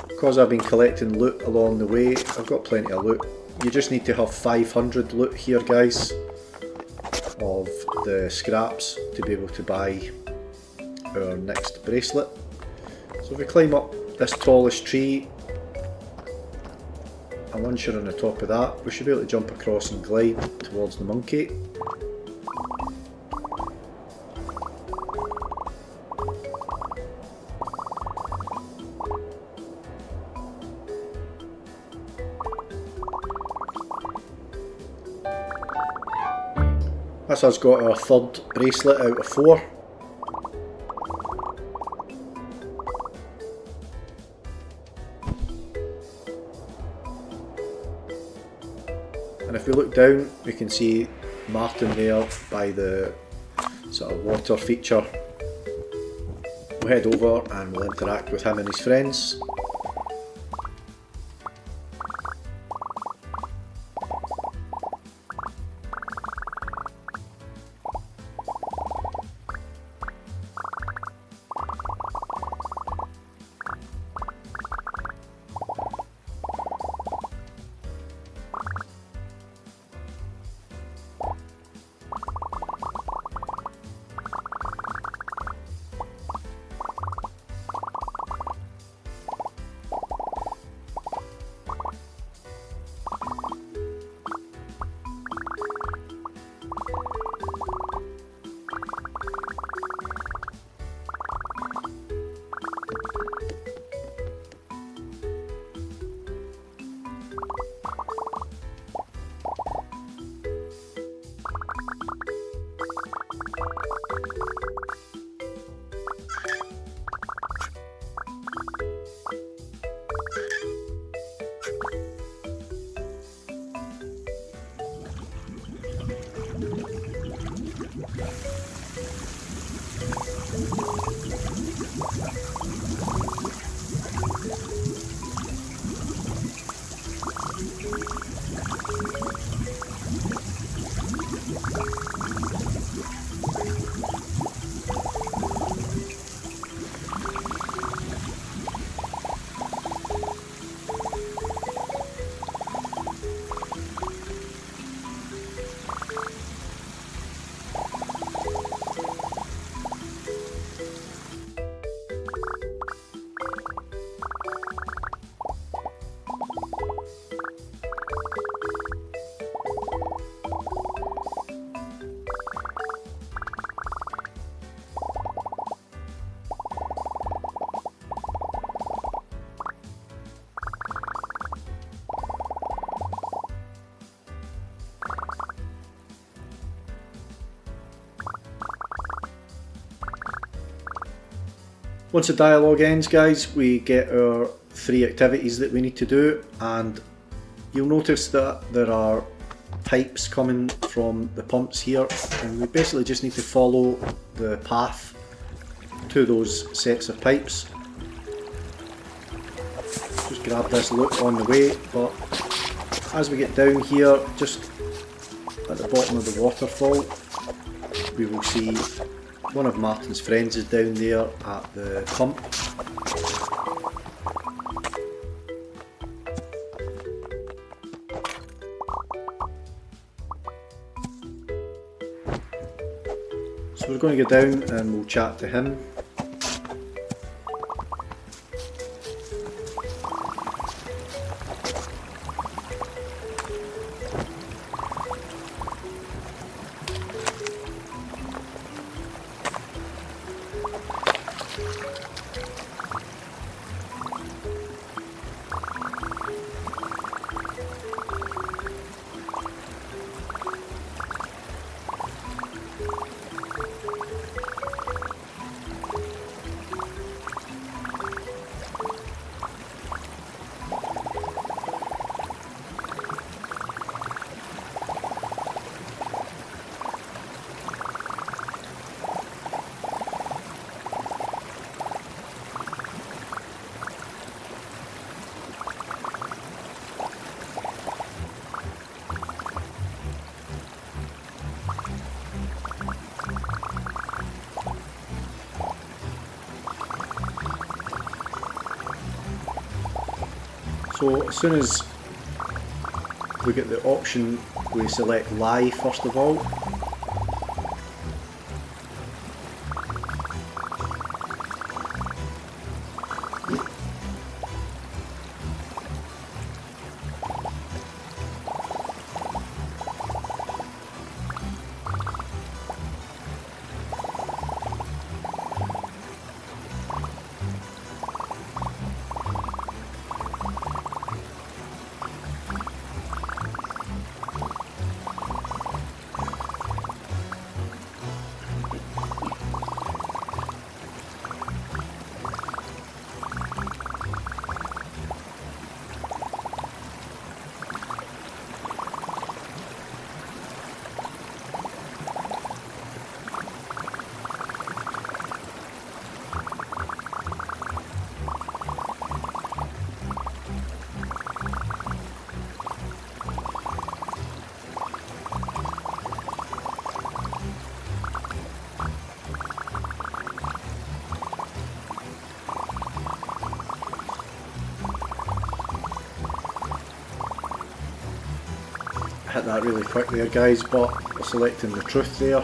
Because I've been collecting loot along the way, I've got plenty of loot. You just need to have 500 loot here, guys, of the scraps to be able to buy our next bracelet. So if we climb up this tallest tree, and once you're on the top of that, we should be able to jump across and glide towards the monkey. This has got our 3rd bracelet out of 4. And if we look down, we can see Martin there by the sort of water feature. We'll head over and we'll interact with him and his friends. Once the dialogue ends, guys, we get our 3 activities that we need to do, and you'll notice that there are pipes coming from the pumps here, and we basically just need to follow the path to those sets of pipes. Just grab this loot on the way, but as we get down here, just at the bottom of the waterfall, we will see one of Martin's friends is down there at the pump. So we're going to go down and we'll chat to him. So as soon as we get the option, we select lie first of all. Hit that really quick there, guys, but we're selecting the truth there.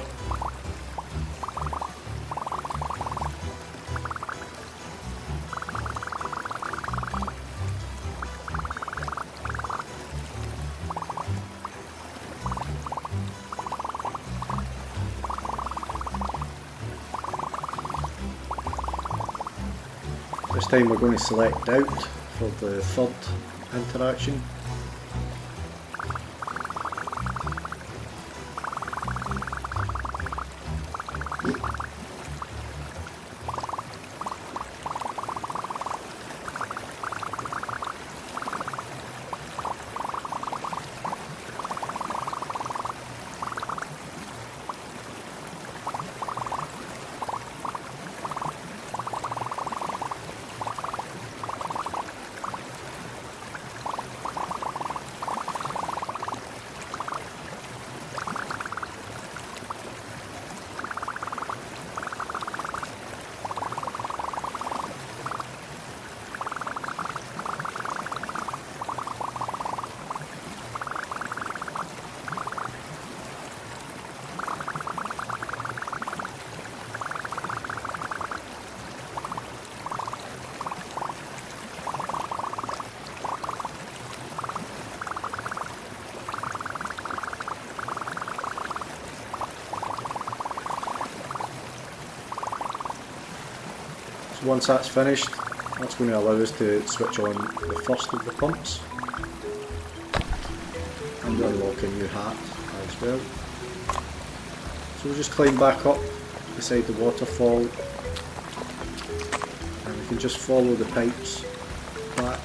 This time we're going to select out for the third interaction. So once that's finished, that's going to allow us to switch on the first of the pumps and unlock a new hat as well. So we'll just climb back up beside the waterfall can just follow the pipes back.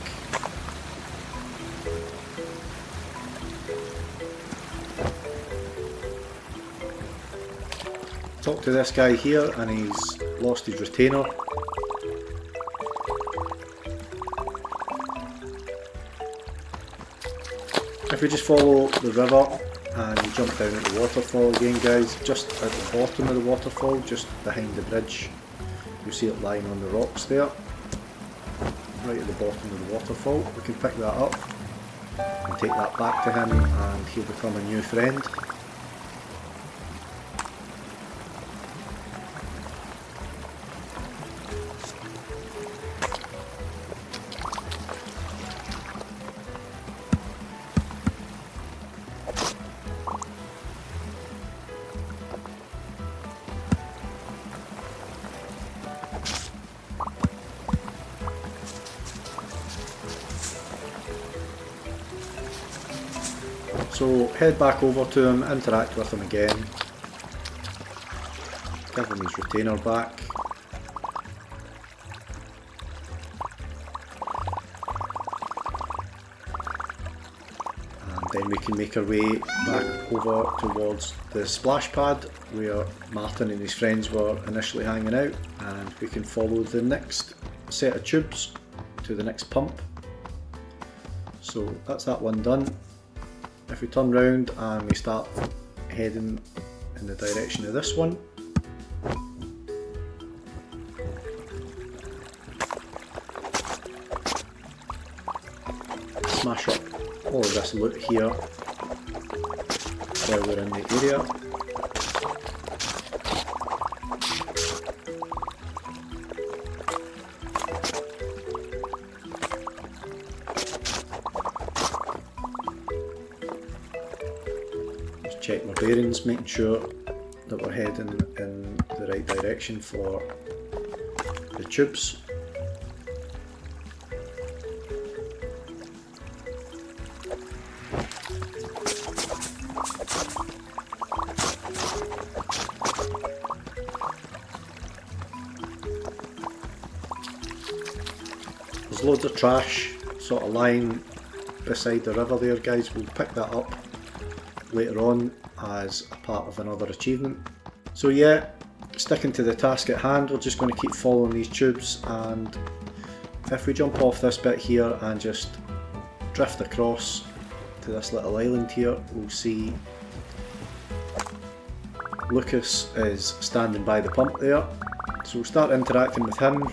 Talk to this guy here and he's lost his retainer. If we just follow the river and you jump down at the waterfall again, guys, just at the bottom of the waterfall, just behind the bridge, you see it lying on the rocks there, right at the bottom of the waterfall. We can pick that up and take that back to him and he'll become a new friend. So head back over to him, interact with him again, give him his retainer back. And then we can make our way back over towards the splash pad where Martin and his friends were initially hanging out, and we can follow the next set of tubes to the next pump. So that's that one done. If we turn round and we start heading in the direction of this one, smash up all of this loot here while we're in the area. Check my bearings, making sure that we're heading in the right direction for the tubes. There's loads of trash sort of lying beside the river there, guys. We'll pick that up later on as a part of another achievement. So yeah, sticking to the task at hand, we're just going to keep following these tubes, and if we jump off this bit here and just drift across to this little island here, we'll see Lucas is standing by the pump there. So we'll start interacting with him.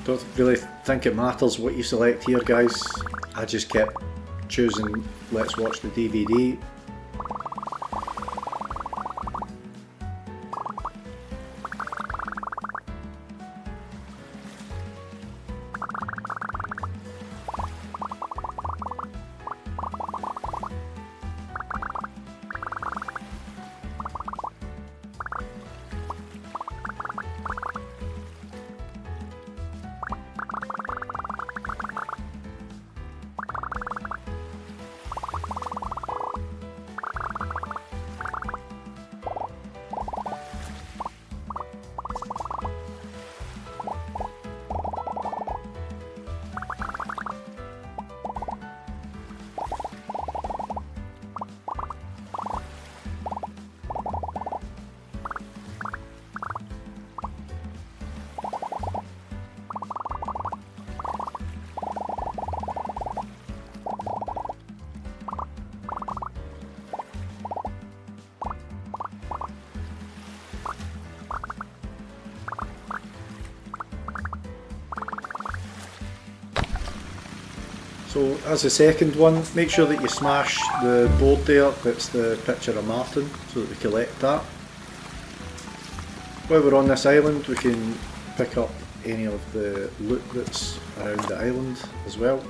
Don't really think it matters what you select here, guys. I just kept choosing let's watch the DVD. So as the second one, make sure that you smash the board there, that's the picture of Martin, so that we collect that. While we're on this island, we can pick up any of the loot that's around the island as well.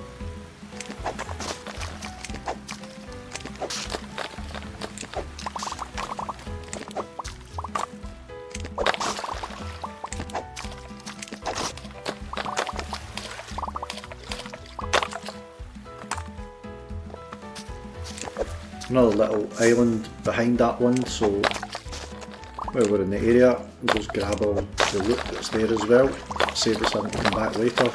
Another little island behind that one, so while we're in the area, we'll just grab all the loot that's there as well, save us having to come back later.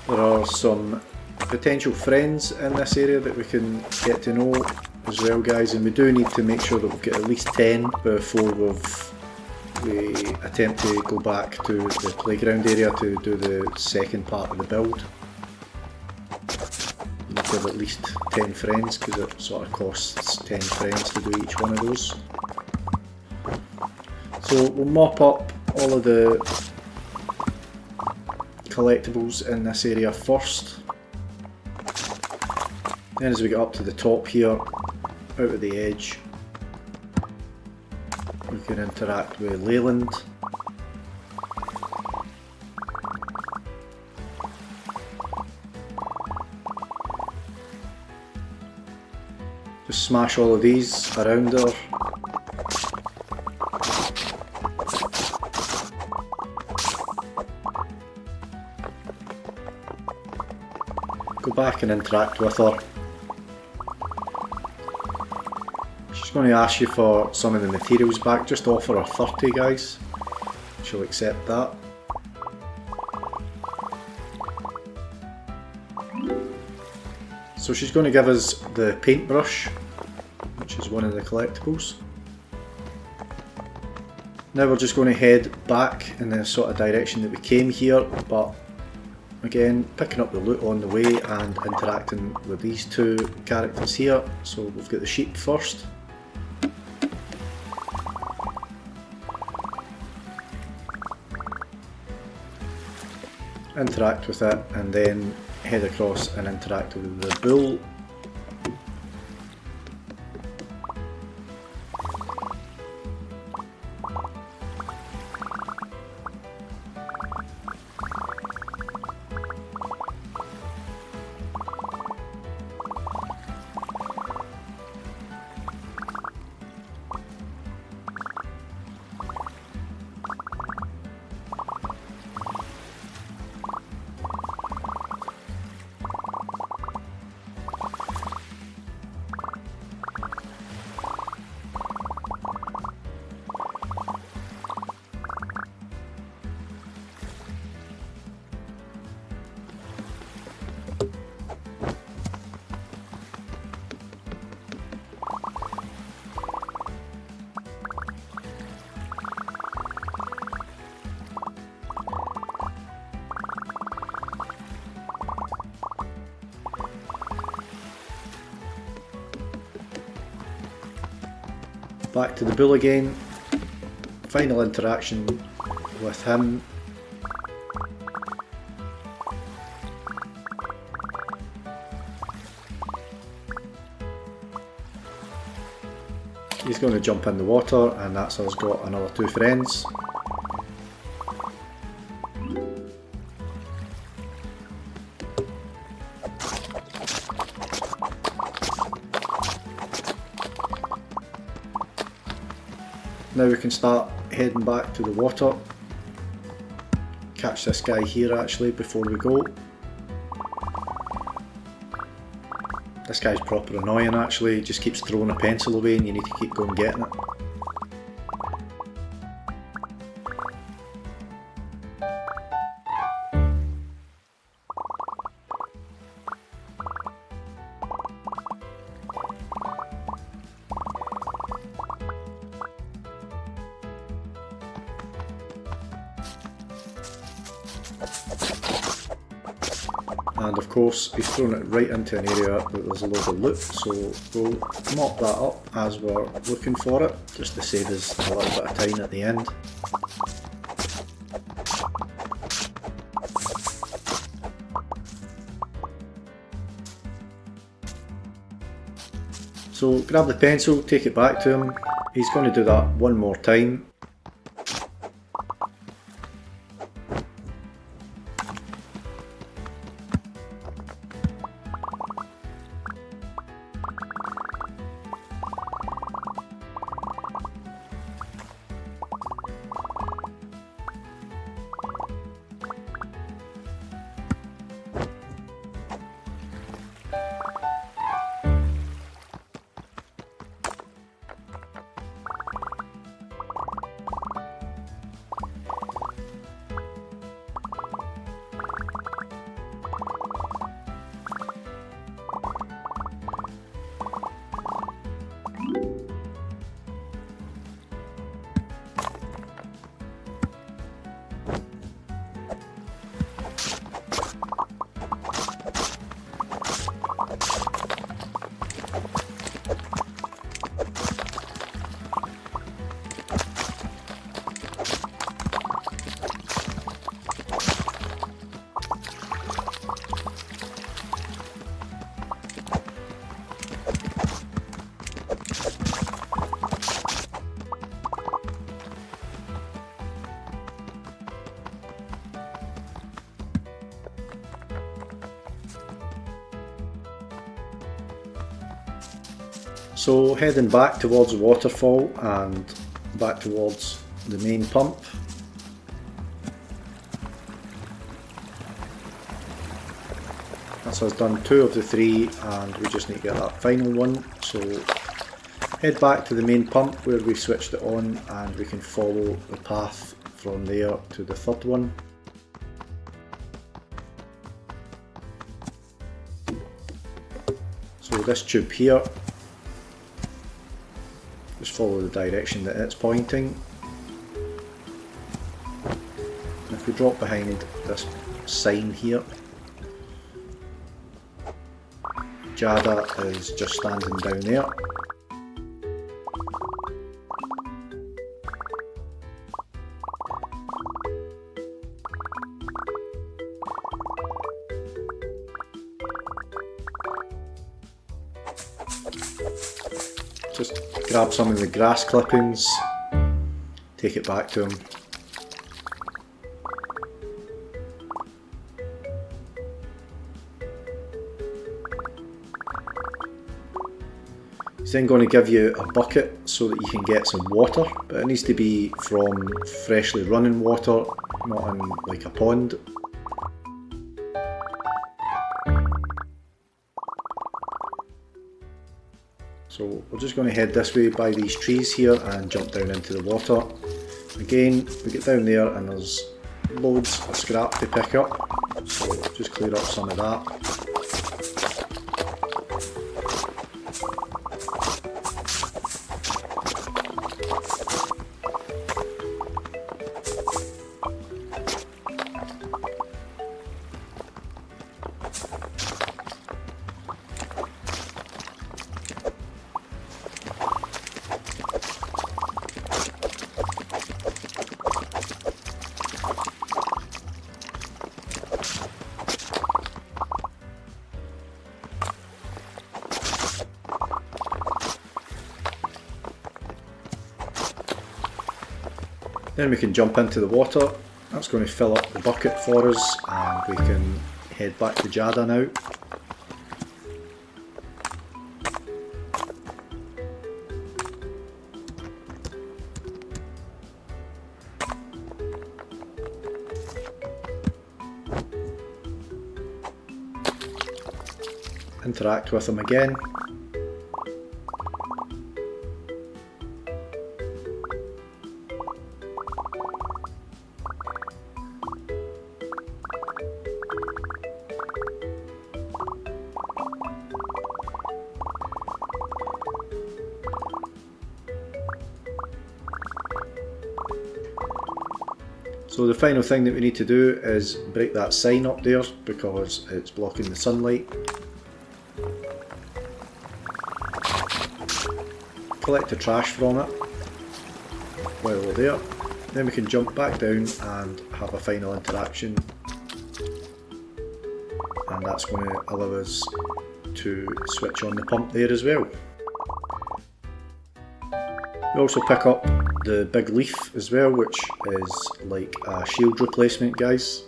There are some potential friends in this area that we can get to know as well, guys, and we do need to make sure that we've got at least 10 before we attempt to go back to the playground area to do the second part of the build. We need to have at least 10 friends because it sort of costs 10 friends to do each one of those. So we'll mop up all of the collectibles in this area first. Then as we get up to the top here, out at the edge, we can interact with Leyland. Just smash all of these around there. Go back and interact with her. She's going to ask you for some of the materials back, just offer her 30, guys. She'll accept that. So she's going to give us the paintbrush, which is one of the collectibles. Now we're just going to head back in the sort of direction that we came here, but again, picking up the loot on the way and interacting with these two characters here. So we've got the sheep first. Interact with it and then head across and interact with the bull. Back to the bull again, final interaction with him. He's going to jump in the water and that's us got another two friends. Now we can start heading back to the water. Catch this guy here actually before we go. This guy's proper annoying actually, he just keeps throwing a pencil away and you need to keep going getting it. And of course he's thrown it right into an area that there's a load of loot, so we'll mop that up as we're looking for it, just to save us a little bit of time at the end. So grab the pencil, take it back to him. He's going to do that one more time. So heading back towards the waterfall and back towards the main pump. That's us done 2 of the 3 and we just need to get that final one. So head back to the main pump where we switched it on and we can follow the path from there to the 3rd one. So this tube here, just follow the direction that it's pointing. And if we drop behind this sign here, Jada is just standing down there. Just grab some of the grass clippings, take it back to him. He's then going to give you a bucket so that you can get some water, but it needs to be from freshly running water, not in like a pond. So we're just going to head this way by these trees here and jump down into the water. Again, we get down there and there's loads of scrap to pick up, so just clear up some of that. Then we can jump into the water. That's going to fill up the bucket for us and we can head back to Jada now. Interact with him again. So the final thing that we need to do is break that sign up there because it's blocking the sunlight. Collect the trash from it while we're there. Then we can jump back down and have a final interaction. And that's going to allow us to switch on the pump there as well. We also pick up the big leaf as well, which is like a shield replacement, guys.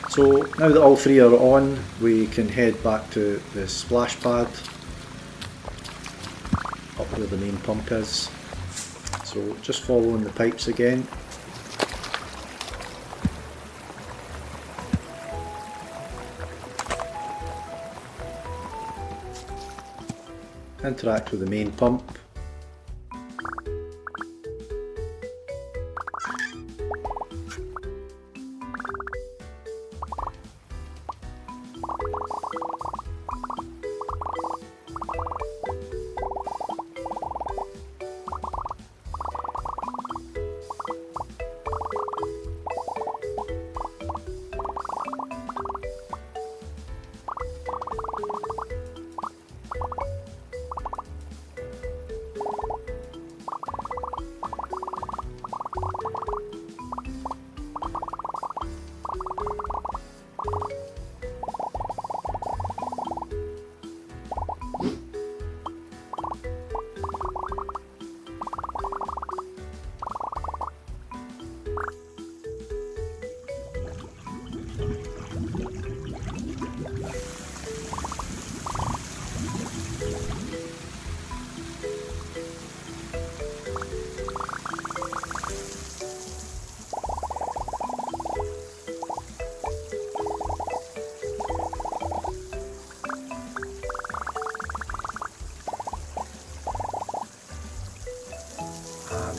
So now that all three are on, we can head back to the splash pad, up where the main pump is. So just following the pipes again. Interact with the main pump.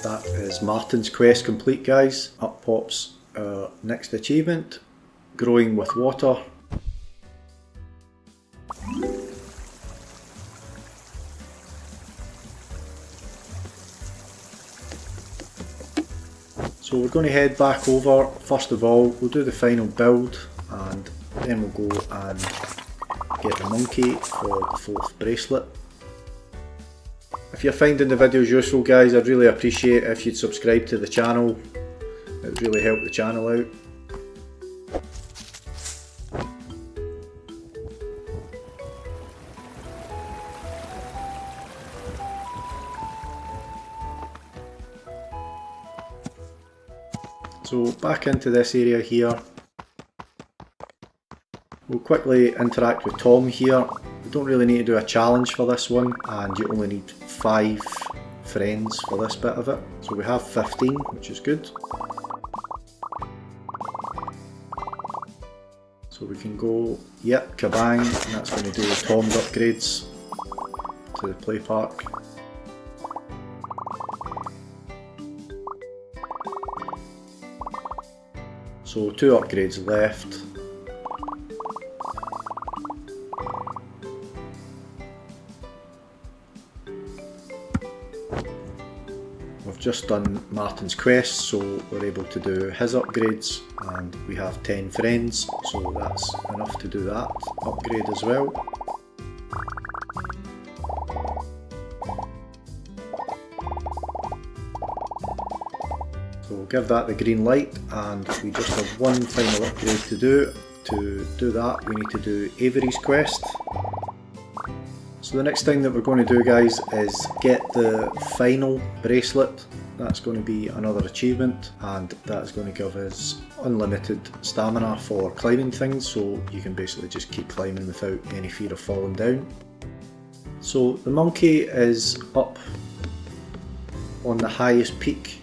That is Martin's quest complete, guys. Up pops our next achievement, growing with water. So we're going to head back over. First of all, we'll do the final build and then we'll go and get the monkey for the 4th bracelet. If you're finding the videos useful, guys, I'd really appreciate it if you'd subscribe to the channel. It would really help the channel out. So back into this area here. We'll quickly interact with Tom here. We don't really need to do a challenge for this one, and you only need 5 friends for this bit of it. So we have 15, which is good. So we can go, yep, kabang, and that's going to do Tom's upgrades to the play park. So 2 upgrades left. We've just done Martin's quest, so we're able to do his upgrades, and we have 10 friends, so that's enough to do that upgrade as well. So we'll give that the green light, and we just have one final upgrade to do. To do that, we need to do Avery's quest. So the next thing that we're going to do, guys, is get the final bracelet. That's going to be another achievement, and that's going to give us unlimited stamina for climbing things, so you can basically just keep climbing without any fear of falling down. So the monkey is up on the highest peak,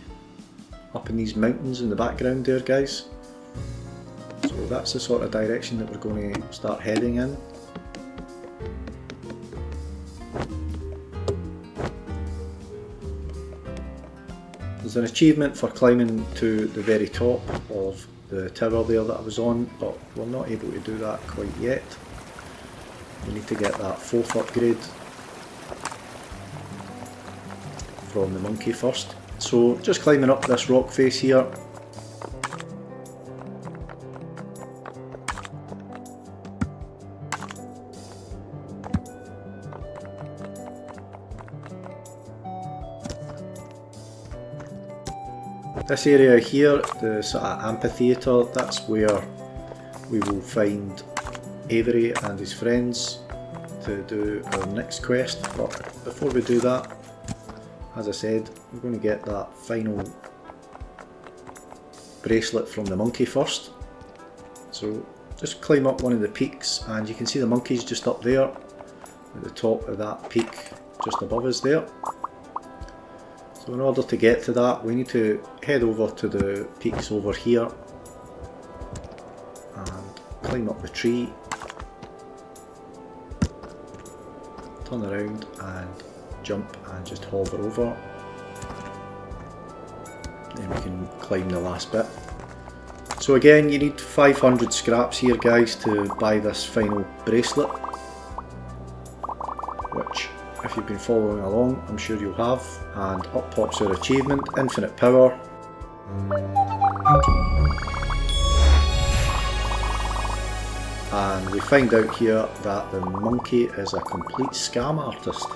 up in these mountains in the background there, guys. So that's the sort of direction that we're going to start heading in. There's an achievement for climbing to the very top of the tower there that I was on, but we're not able to do that quite yet. We need to get that 4th upgrade from the monkey first. So just climbing up this rock face here. This area here, the sort of amphitheatre, that's where we will find Avery and his friends to do our next quest. But before we do that, as I said, we're going to get that final bracelet from the monkey first. So just climb up one of the peaks, and you can see the monkeys just up there at the top of that peak just above us there. So in order to get to that, we need to head over to the peaks over here and climb up the tree, turn around and jump and just hover over. Then we can climb the last bit. So again, you need 500 scraps here, guys, to buy this final bracelet, which, if you've been following along, I'm sure you'll have. And up pops our achievement, infinite power. And we find out here that the monkey is a complete scam artist.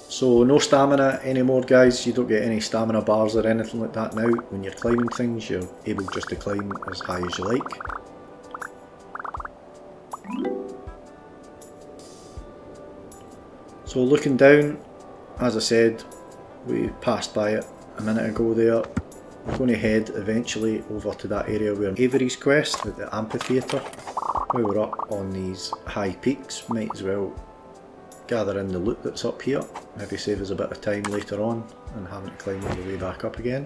So no stamina anymore, guys. You don't get any stamina bars or anything like that now. When you're climbing things, you're able just to climb as high as you like. So looking down, as I said, we passed by it a minute ago there. We're going to head eventually over to that area where Avery's quest at the amphitheatre. While we're up on these high peaks, might as well gather in the loot that's up here, maybe save us a bit of time later on and having to climb all the way back up again.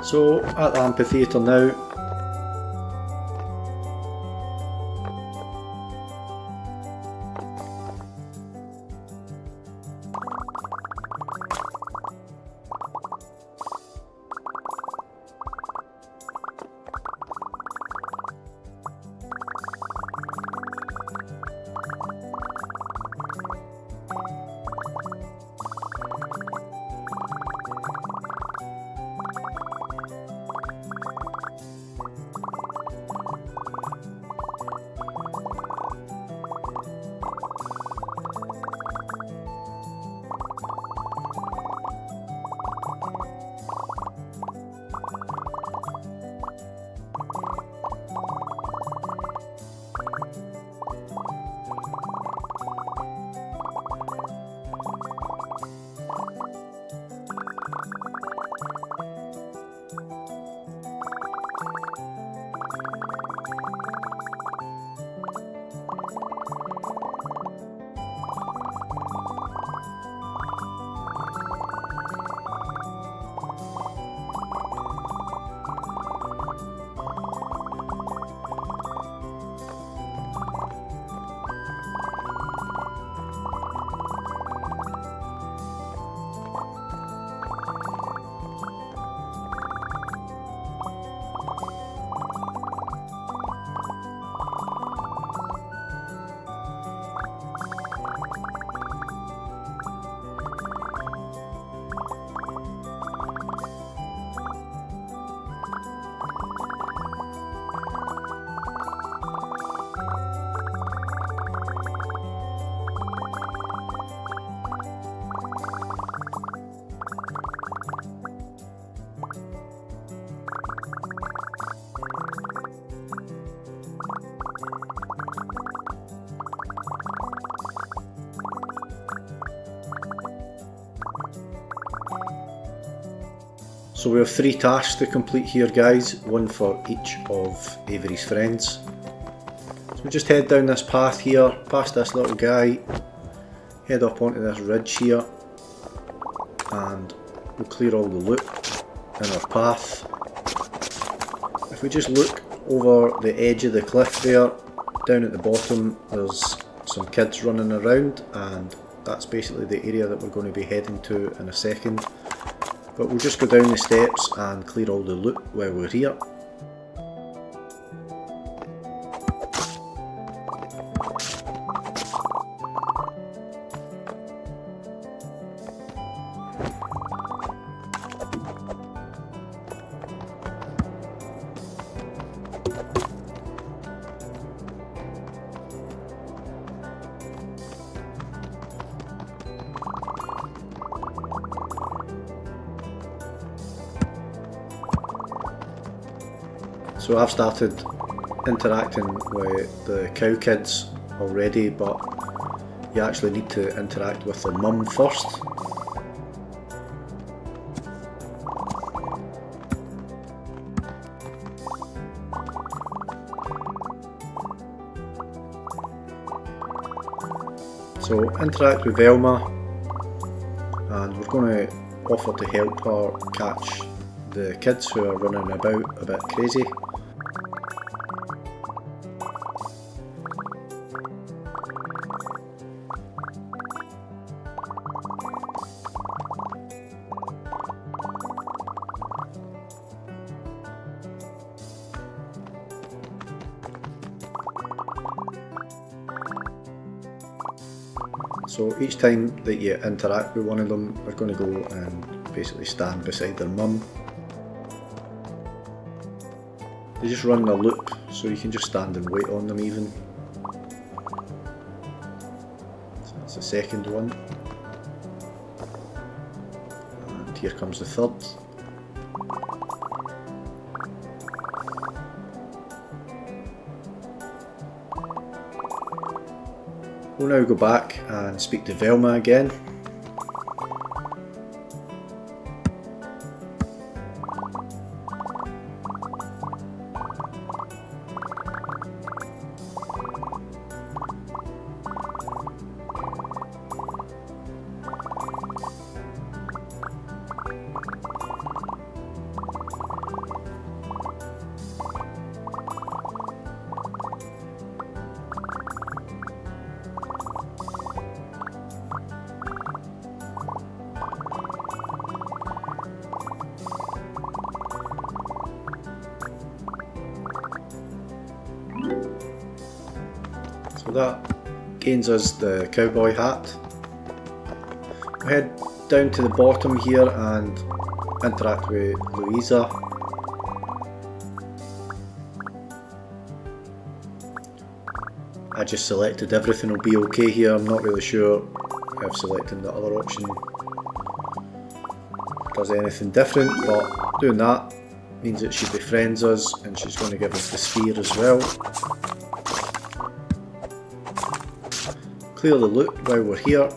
So at the amphitheatre now, So we have 3 tasks to complete here guys, one for each of Avery's friends. So we just head down this path here, past this little guy, head up onto this ridge here, and we'll clear all the loot in our path. If we just look over the edge of the cliff there, down at the bottom there's some kids running around, and that's basically the area that we're going to be heading to in a second. But we'll just go down the steps and clear all the loot while we're here. So I've started interacting with the cow kids already, but you actually need to interact with their mum first. So interact with Velma, and we're going to offer to help her catch the kids who are running about a bit crazy. So each time that you interact with one of them, they're going to go and basically stand beside their mum. They just run a loop, so you can just stand and wait on them even. So that's the second one. And here comes the third. We'll now go back and speak to Velma again. So that gains us the cowboy hat. We'll head down to the bottom here and interact with Louisa. I just selected everything will be okay here. I'm not really sure if selecting the other option does anything different, but doing that means that she befriends us and she's going to give us the sphere as well. Clear the loot while we're here.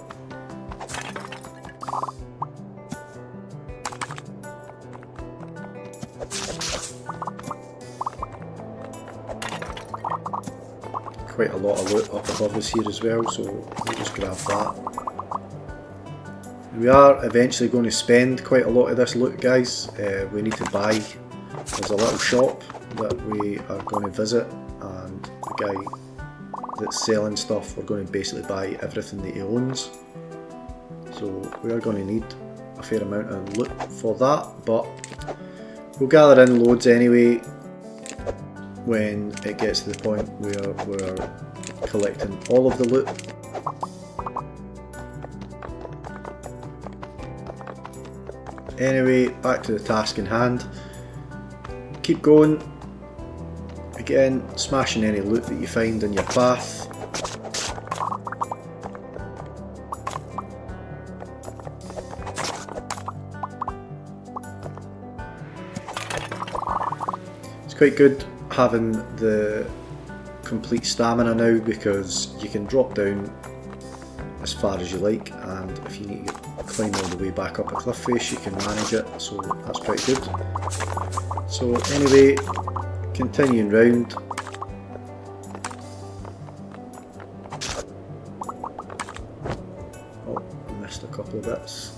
Quite a lot of loot up above us here as well, so we'll just grab that. We are eventually going to spend quite a lot of this loot, guys. We need to buy. There's a little shop that we are going to visit, and the guy that's selling stuff, we're going to basically buy everything that he owns. So we are going to need a fair amount of loot for that, but we'll gather in loads anyway when it gets to the point where we're collecting all of the loot. Anyway, back to the task in hand. Keep going. Again, smashing any loot that you find in your path. It's quite good having the complete stamina now, because you can drop down as far as you like, and if you need to climb all the way back up a cliff face, you can manage it, so that's pretty good. So anyway, continuing round. Oh, I missed a couple of bits.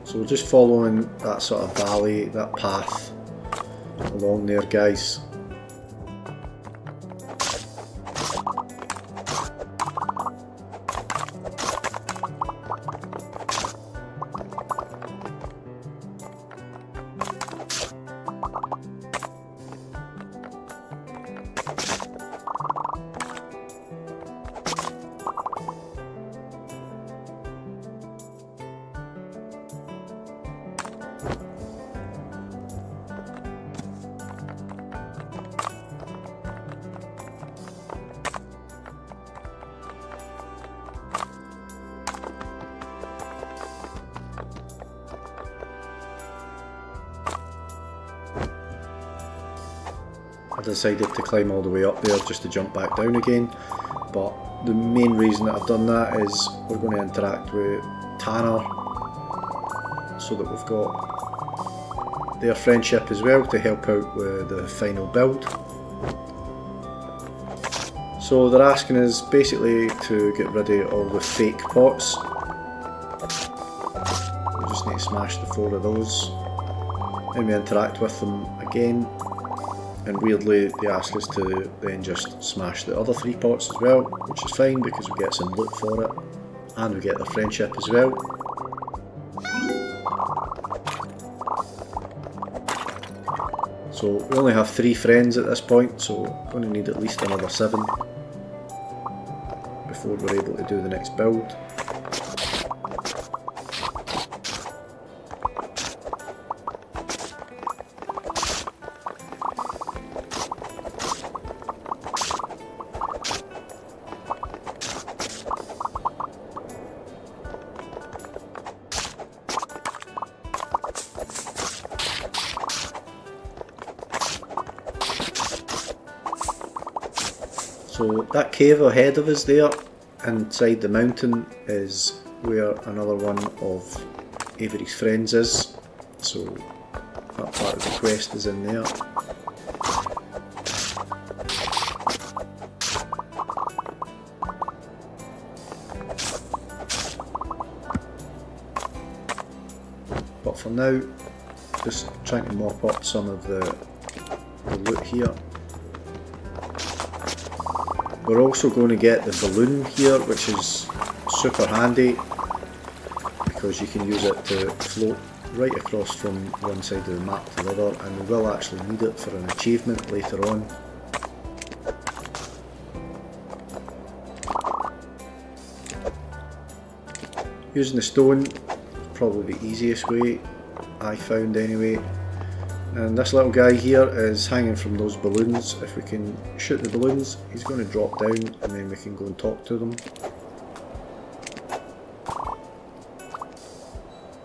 So we're just following that sort of valley, that path along there, guys. I decided to climb all the way up there just to jump back down again, but the main reason that I've done that is we're going to interact with Tanner, so that we've got their friendship as well to help out with the final build. So they're asking us basically to get rid of all the fake pots. We just need to smash the 4 of those, and we interact with them again. And weirdly, they ask us to then just smash the other 3 pots as well, which is fine because we get some loot for it, and we get their friendship as well. So we only have 3 friends at this point, so we're going to need at least another 7 before we're able to do the next build. So that cave ahead of us there, inside the mountain, is where another one of Avery's friends is. So that part of the quest is in there. But for now, just trying to mop up some of the loot here. We're also going to get the balloon here, which is super handy because you can use it to float right across from one side of the map to the other, and we will actually need it for an achievement later on. Using the stone, probably the easiest way I found anyway. And this little guy here is hanging from those balloons. If we can shoot the balloons, he's going to drop down and then we can go and talk to them.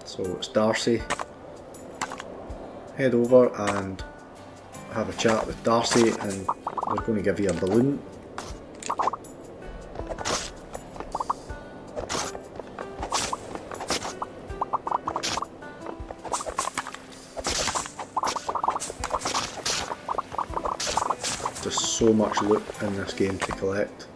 So it's Darcy. Head over and have a chat with Darcy, and they're going to give you a balloon. There's so much loot in this game to collect.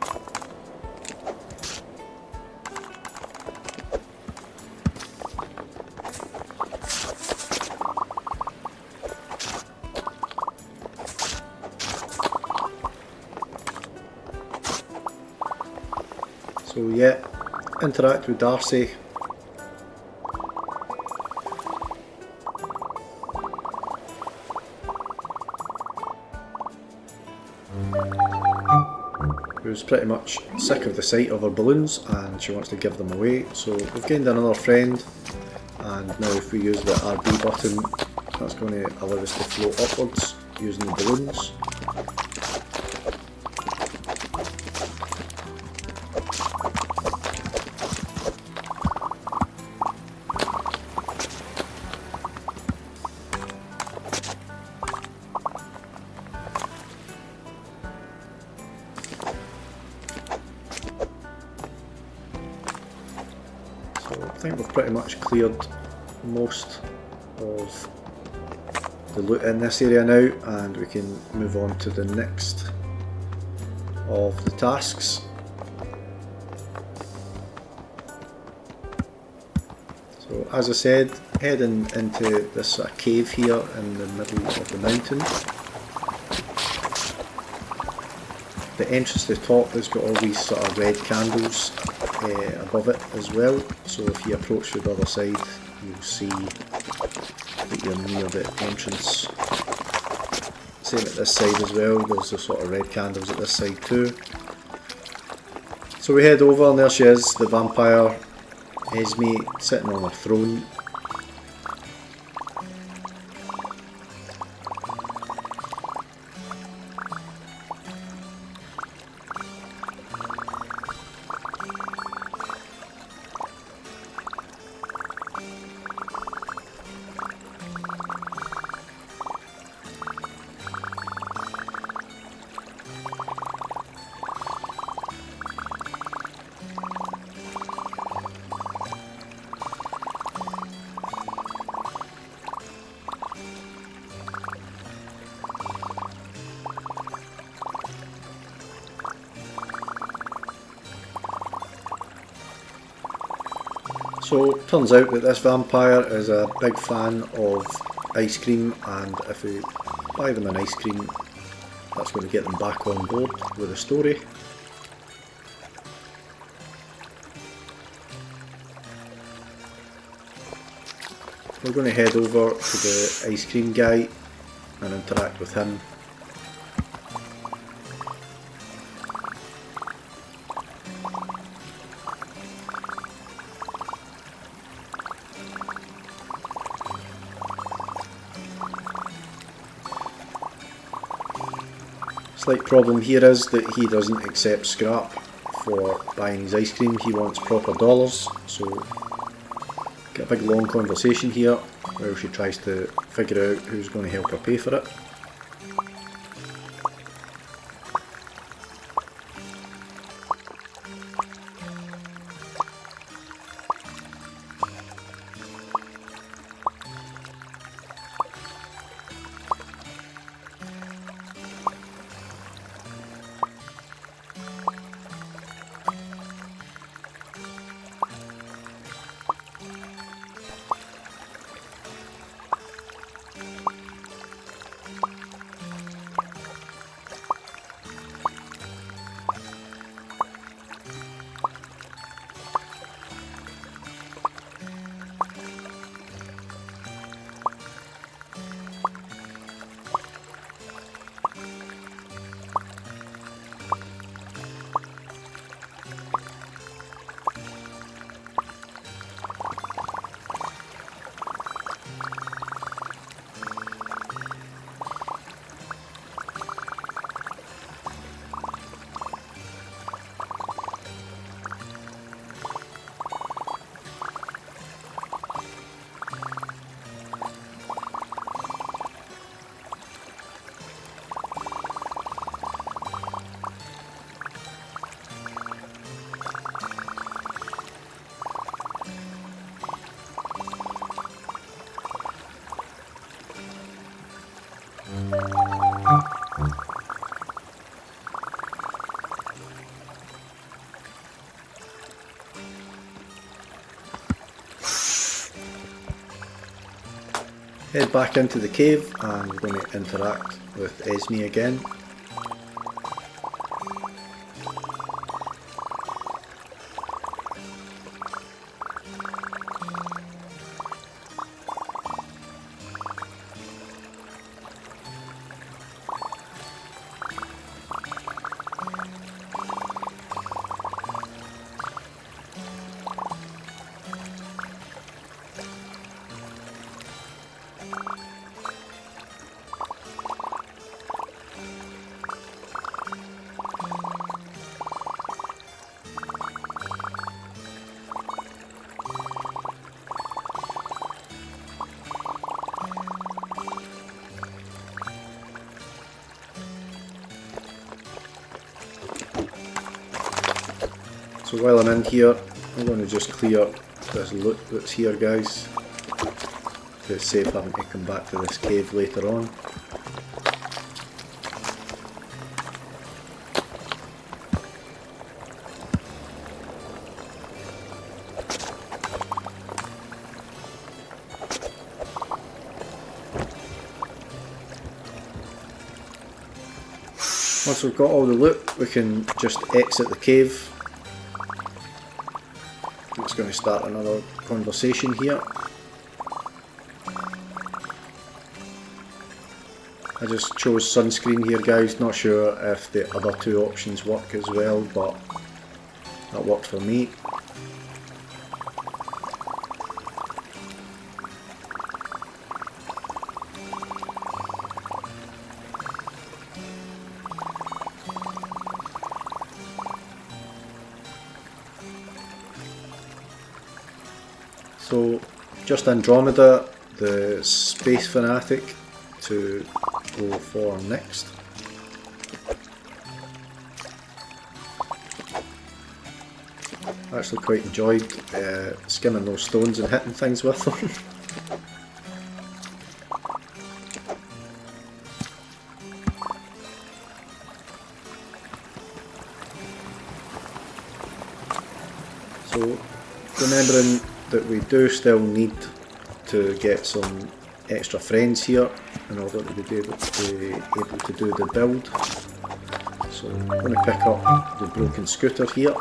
So yeah, interact with Darcy. Who's pretty much sick of the sight of her balloons and she wants to give them away. So we've gained another friend, and now if we use the RB button, that's going to allow us to float upwards using the balloons. So I think we've pretty much cleared most of the loot in this area now, and we can move on to the next of the tasks. So as I said, heading into this cave here in the middle of the mountain. The entrance to the top has got all these sort of red candles above it as well, so if you approach the other side you'll see that you're near the entrance. Same at this side as well, there's the sort of red candles at this side too. So we head over and there she is, the vampire Esme sitting on her throne. So it turns out that this vampire is a big fan of ice cream, and if we buy them an ice cream, that's going to get them back on board with the story. We're going to head over to the ice cream guy and interact with him. Slight problem here is that he doesn't accept scrap for buying his ice cream, he wants proper dollars, so get a big long conversation here where she tries to figure out who's going to help her pay for it. Head back into the cave and we're going to interact with Esme again. So while I'm in here, I'm going to just clear this loot that's here, guys, to save having to come back to this cave later on. Once we've got all the loot, we can just exit the cave. It's going to start another conversation here. I just chose sunscreen here, guys, not sure if the other two options work as well, but that worked for me. So, just Andromeda, the space fanatic, to go for next. I actually quite enjoyed skimming those stones and hitting things with them. So, remembering that we do still need to get some extra friends here in order to be able to do the build. So I'm going to pick up the broken scooter here.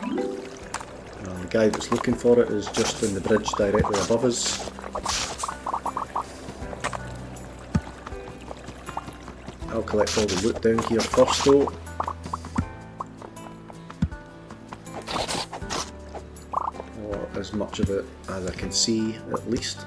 The guy that's looking for it is just in the bridge directly above us. I'll collect all the loot down here first though. As much of it as I can see, at least.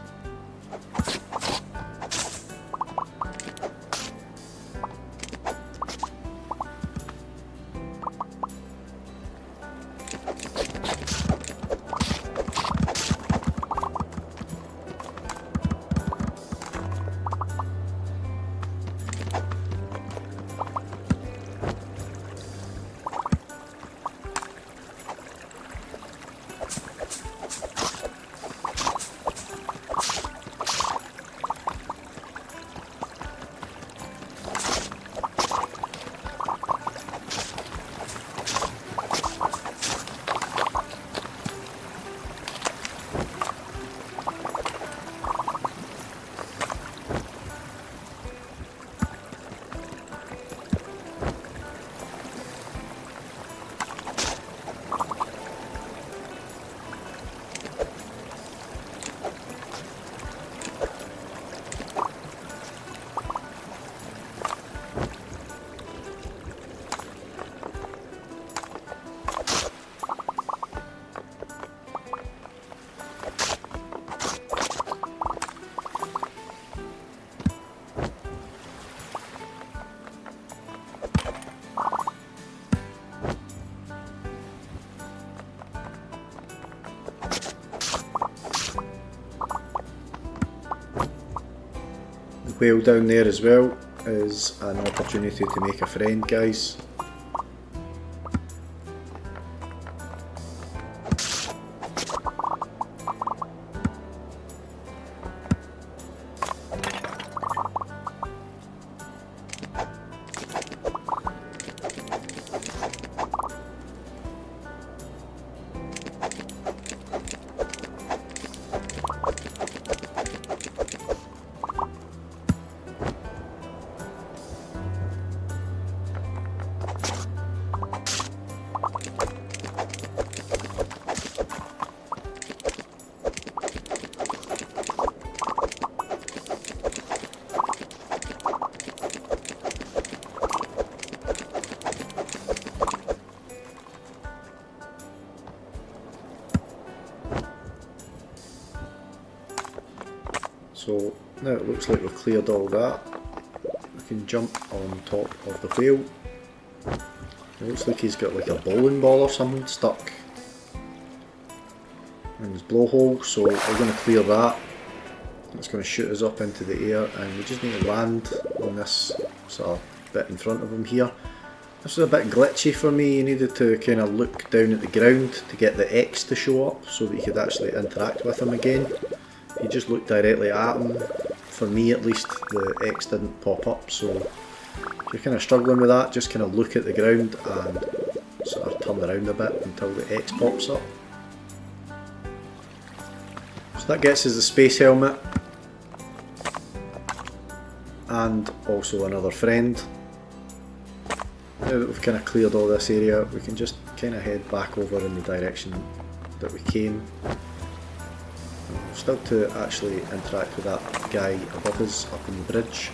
Whale down there as well is an opportunity to make a friend, guys. So now it looks like we've cleared all that. We can jump on top of the whale. It looks like he's got like a bowling ball or something stuck in his blowhole, so we're going to clear that. It's going to shoot us up into the air, and we just need to land on this sort of bit in front of him here. This was a bit glitchy for me. You needed to kind of look down at the ground to get the X to show up so that you could actually interact with him again. If you just look directly at him, for me at least, the X didn't pop up. So if you're kind of struggling with that, just kind of look at the ground and sort of turn around a bit until the X pops up. So that gets us the space helmet and also another friend. Now that we've kind of cleared all this area, we can just kind of head back over in the direction that we came. We've still to actually interact with that guy above us up on the bridge.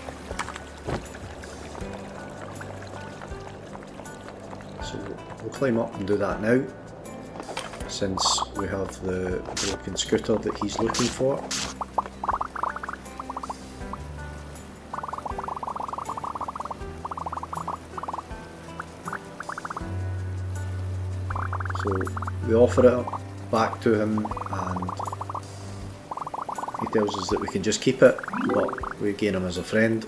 So we'll climb up and do that now, since we have the broken scooter that he's looking for. So we offer it back to him and he tells us that we can just keep it, but we gain him as a friend.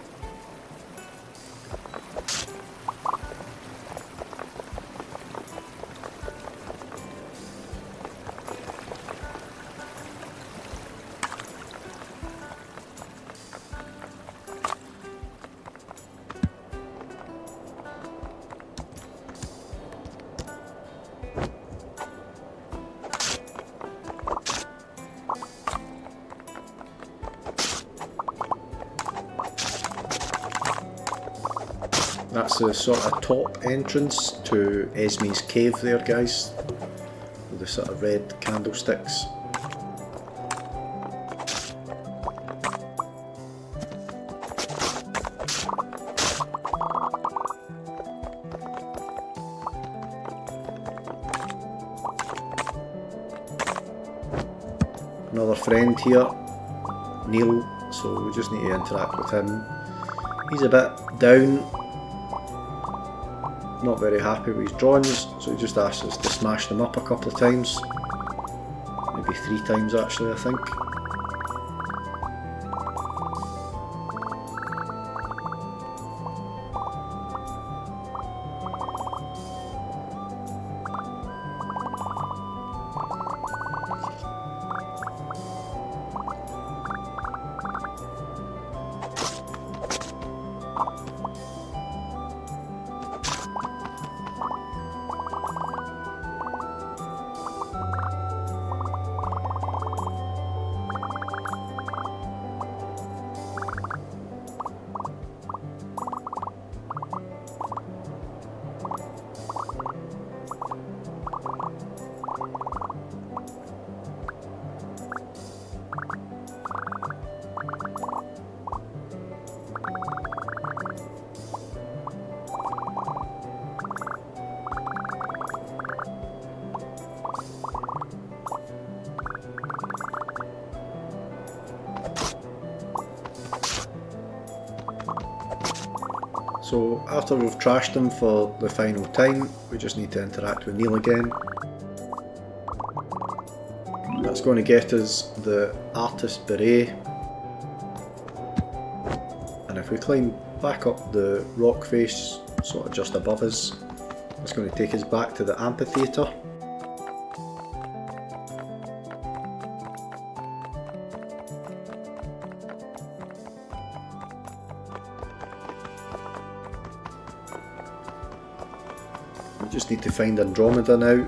That's the sort of top entrance to Esme's cave there, guys, with the sort of red candlesticks. Another friend here, Neil, so we just need to interact with him. He's a bit down, not very happy with his drawings, so he just asked us to smash them up a couple of times, maybe 3 times actually, I think. So after we've trashed him for the final time, we just need to interact with Neil again. That's going to get us the artist beret, and if we climb back up the rock face sort of just above us, it's going to take us back to the amphitheatre. We just need to find Andromeda now.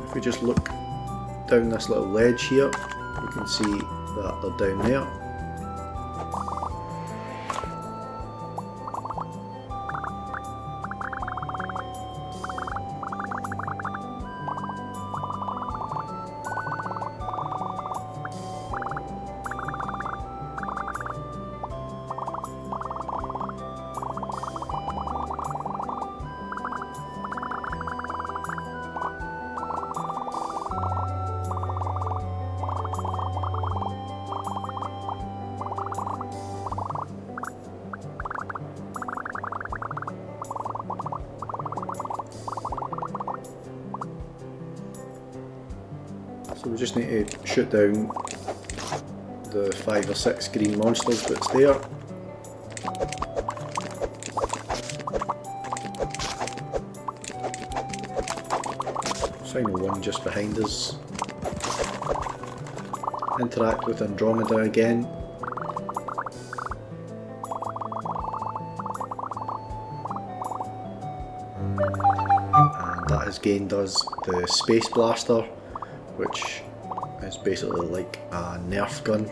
If we just look down this little ledge here, we can see that they're down there. So we just need to shoot down the 5 or 6 green monsters that's there. Final one just behind us. Interact with Andromeda again. And that has gained us the Space Blaster, which is basically like a Nerf gun,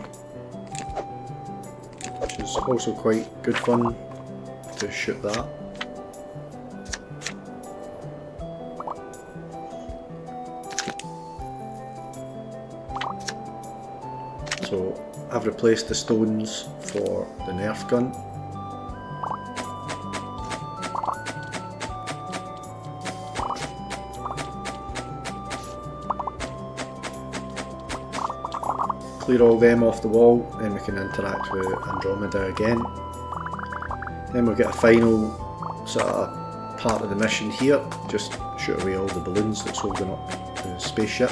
which is also quite good fun to shoot that. So I've replaced the stones for the Nerf gun. Clear all them off the wall, then we can interact with Andromeda again. Then we'll get a final sort of part of the mission here, just shoot away all the balloons that's holding up the spaceship.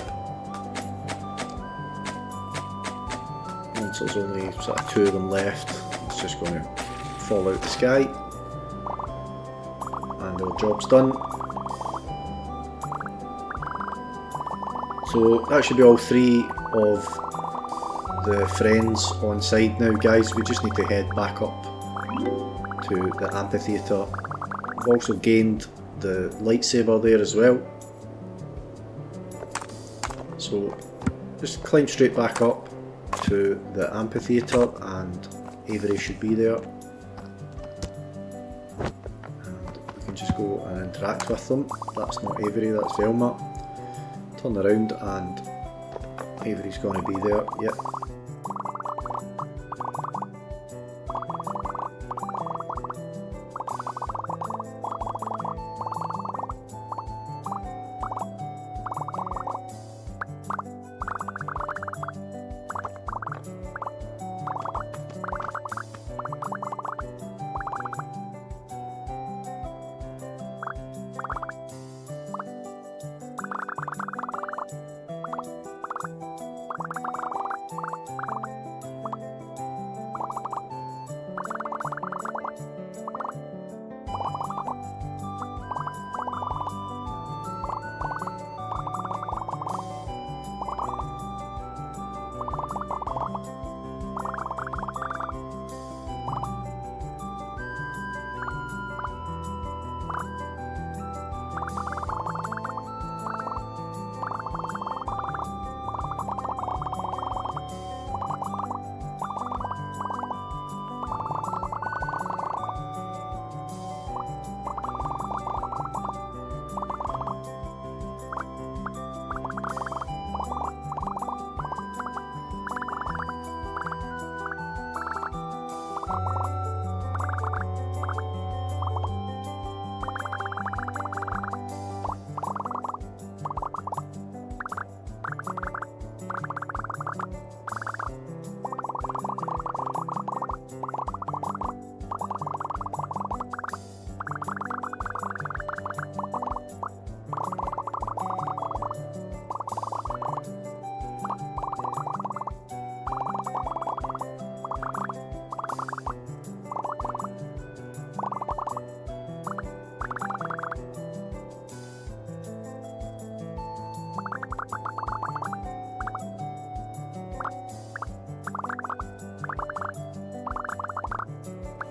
Once there's only sort of 2 of them left, it's just going to fall out the sky and our job's done. So that should be all 3 of the friends on side now, guys. We just need to head back up to the amphitheatre. We've also gained the lightsaber there as well, so just climb straight back up to the amphitheatre and Avery should be there, and we can just go and interact with them. That's not Avery, that's Velma. Turn around and Avery's going to be there. Yep.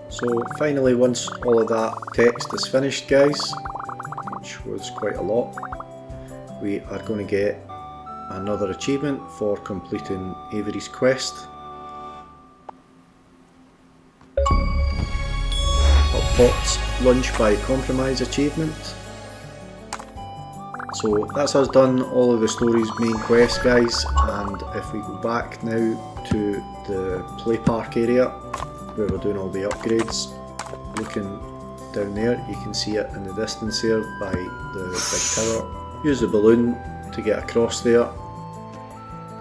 So finally, once all of that text is finished, guys, which was quite a lot, we are going to get another achievement for completing Avery's quest. Hot Pot's Lunch by Compromise achievement. So that's us done all of the story's main quests, guys, and if we go back now to the play park area where we're doing all the upgrades, looking down there you can see it in the distance here by the big tower. Use the balloon to get across there.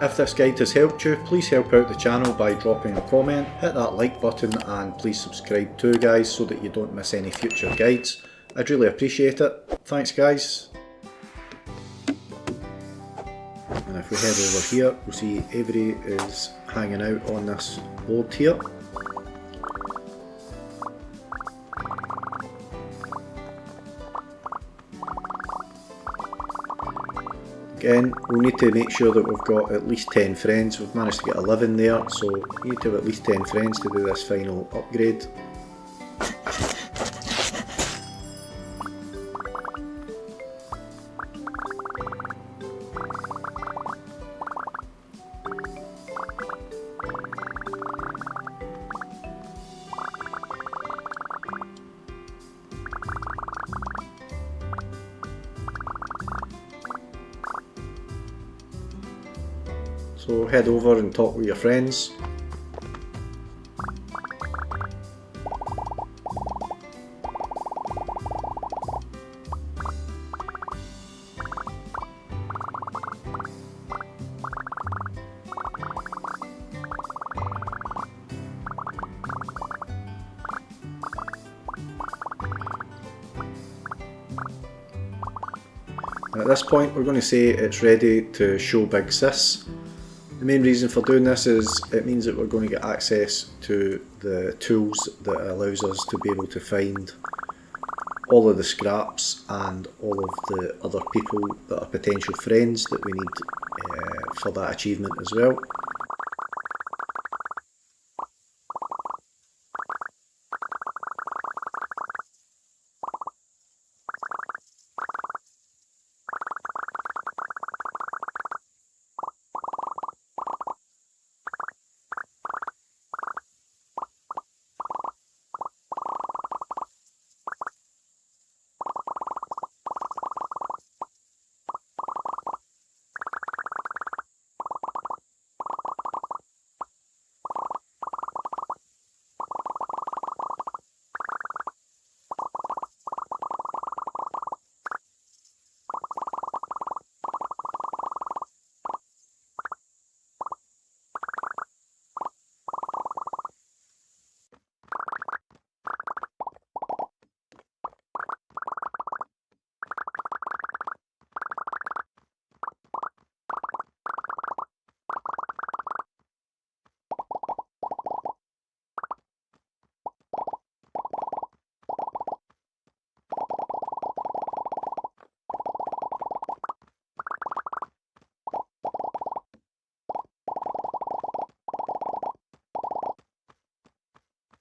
If this guide has helped you, please help out the channel by dropping a comment, hit that like button and please subscribe too, guys, so that you don't miss any future guides. I'd really appreciate it. Thanks, guys. And if we head over here, we'll see Avery is hanging out on this board here. Again, we'll need to make sure that we've got at least 10 friends. We've managed to get 11 there, so we need to have at least 10 friends to do this final upgrade. So head over and talk with your friends. And at this point we're going to say it's ready to show Big Sis. The main reason for doing this is it means that we're going to get access to the tools that allows us to be able to find all of the scraps and all of the other people that are potential friends that we need for that achievement as well.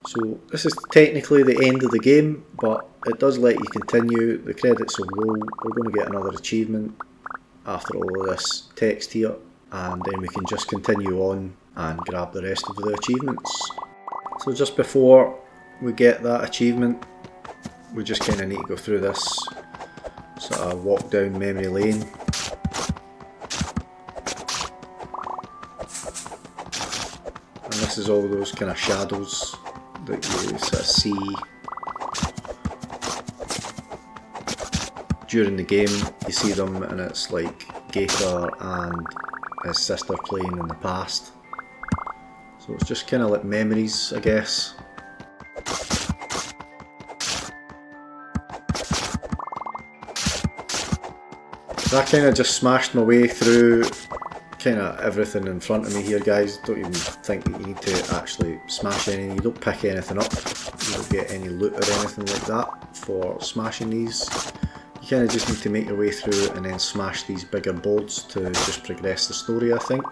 So this is technically the end of the game, but it does let you continue. The credits will roll. We're going to get another achievement after all of this text here, and then we can just continue on and grab the rest of the achievements. So just before we get that achievement, we just kind of need to go through this sort of walk down memory lane. And this is all those kind of shadows that you sort of see during the game. You see them and it's like Gator and his sister playing in the past. So it's just kind of like memories, I guess. So I kind of just smashed my way through kind of everything in front of me here, guys. Don't even think that you need to actually smash anything. You don't pick anything up. You don't get any loot or anything like that for smashing these. You kind of just need to make your way through and then smash these bigger boards to just progress the story, I think.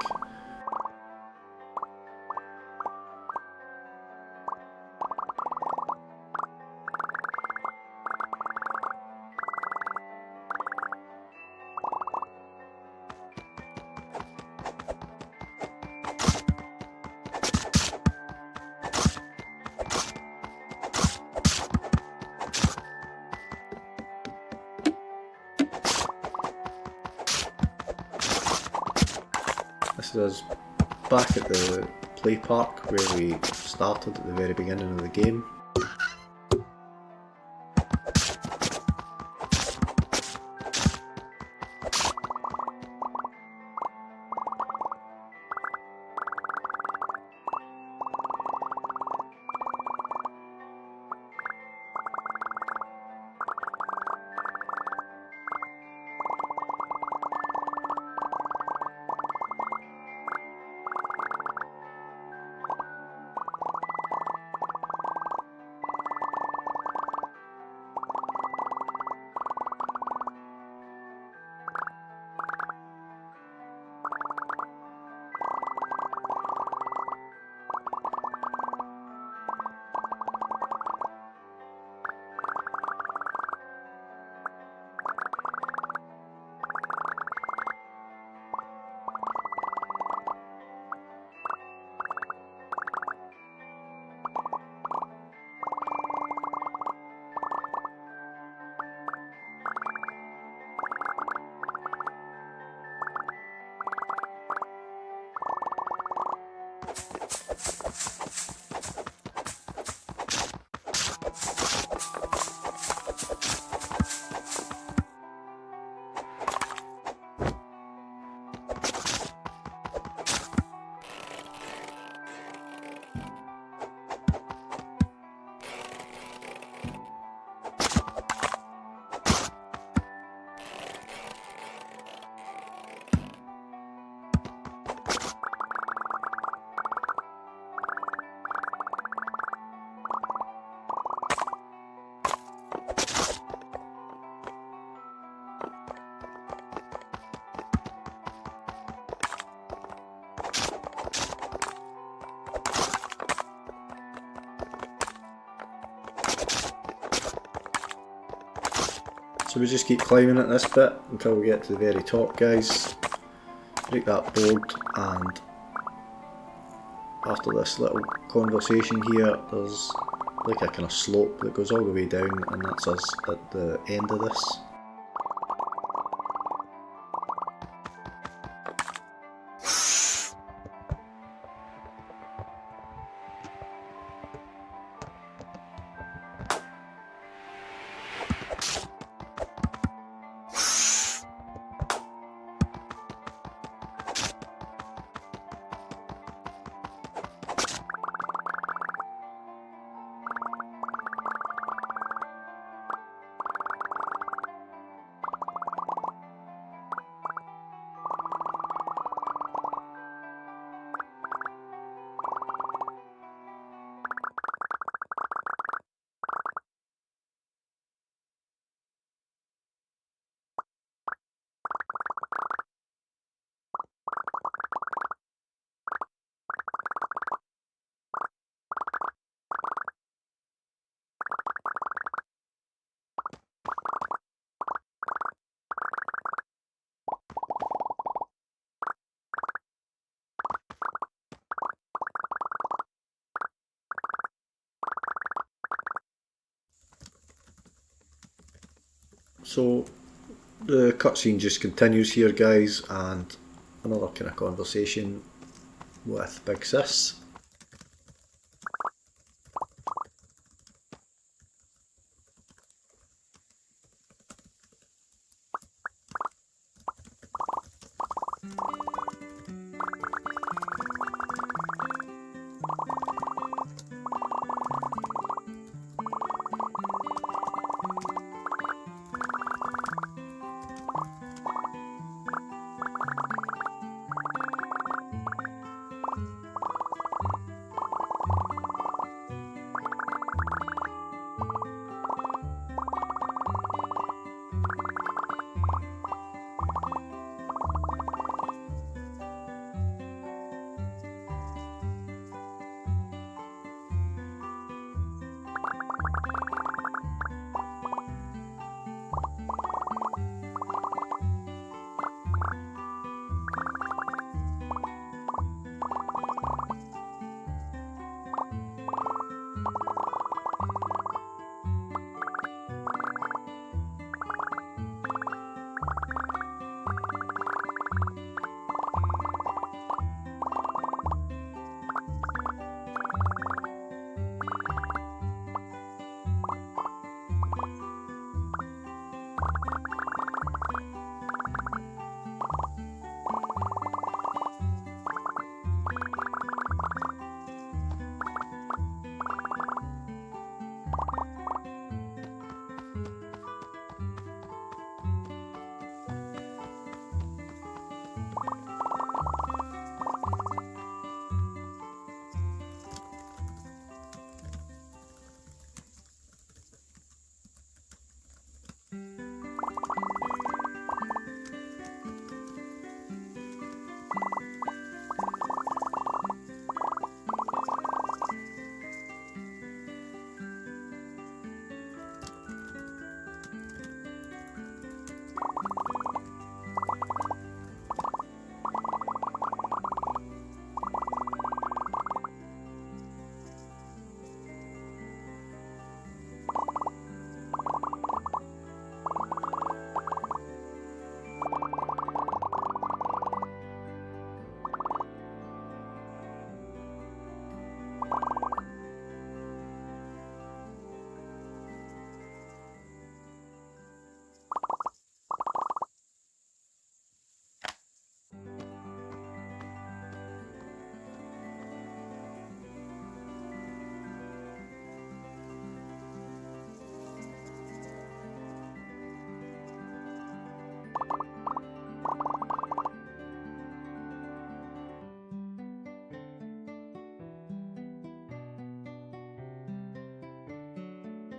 This is us back at the play park where we started at the very beginning of the game. So we just keep climbing at this bit until we get to the very top, guys. Break that board, and after this little conversation here, there's like a kind of slope that goes all the way down, and that's us at the end of this. So the cutscene just continues here, guys, and another kind of conversation with Big Sis.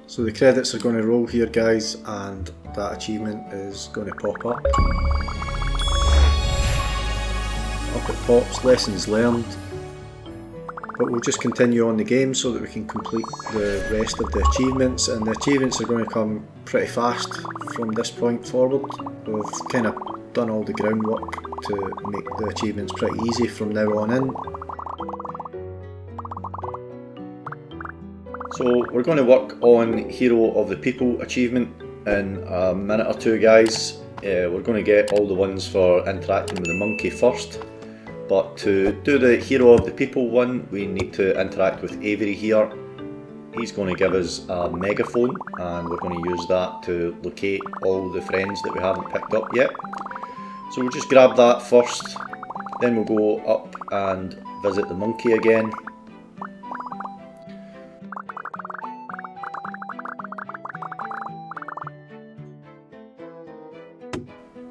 So the credits are going to roll here, guys, and that achievement is going to pop up. Up it pops, lessons learned. But we'll just continue on the game so that we can complete the rest of the achievements, and the achievements are going to come pretty fast from this point forward. We've kind of done all the groundwork to make the achievements pretty easy from now on in. So we're going to work on Hero of the People achievement in a minute or two, guys. We're going to get all the ones for interacting with the monkey first. But to do the Hero of the People one, we need to interact with Avery here. He's going to give us a megaphone, and we're going to use that to locate all the friends that we haven't picked up yet. So we'll just grab that first, then we'll go up and visit the monkey again.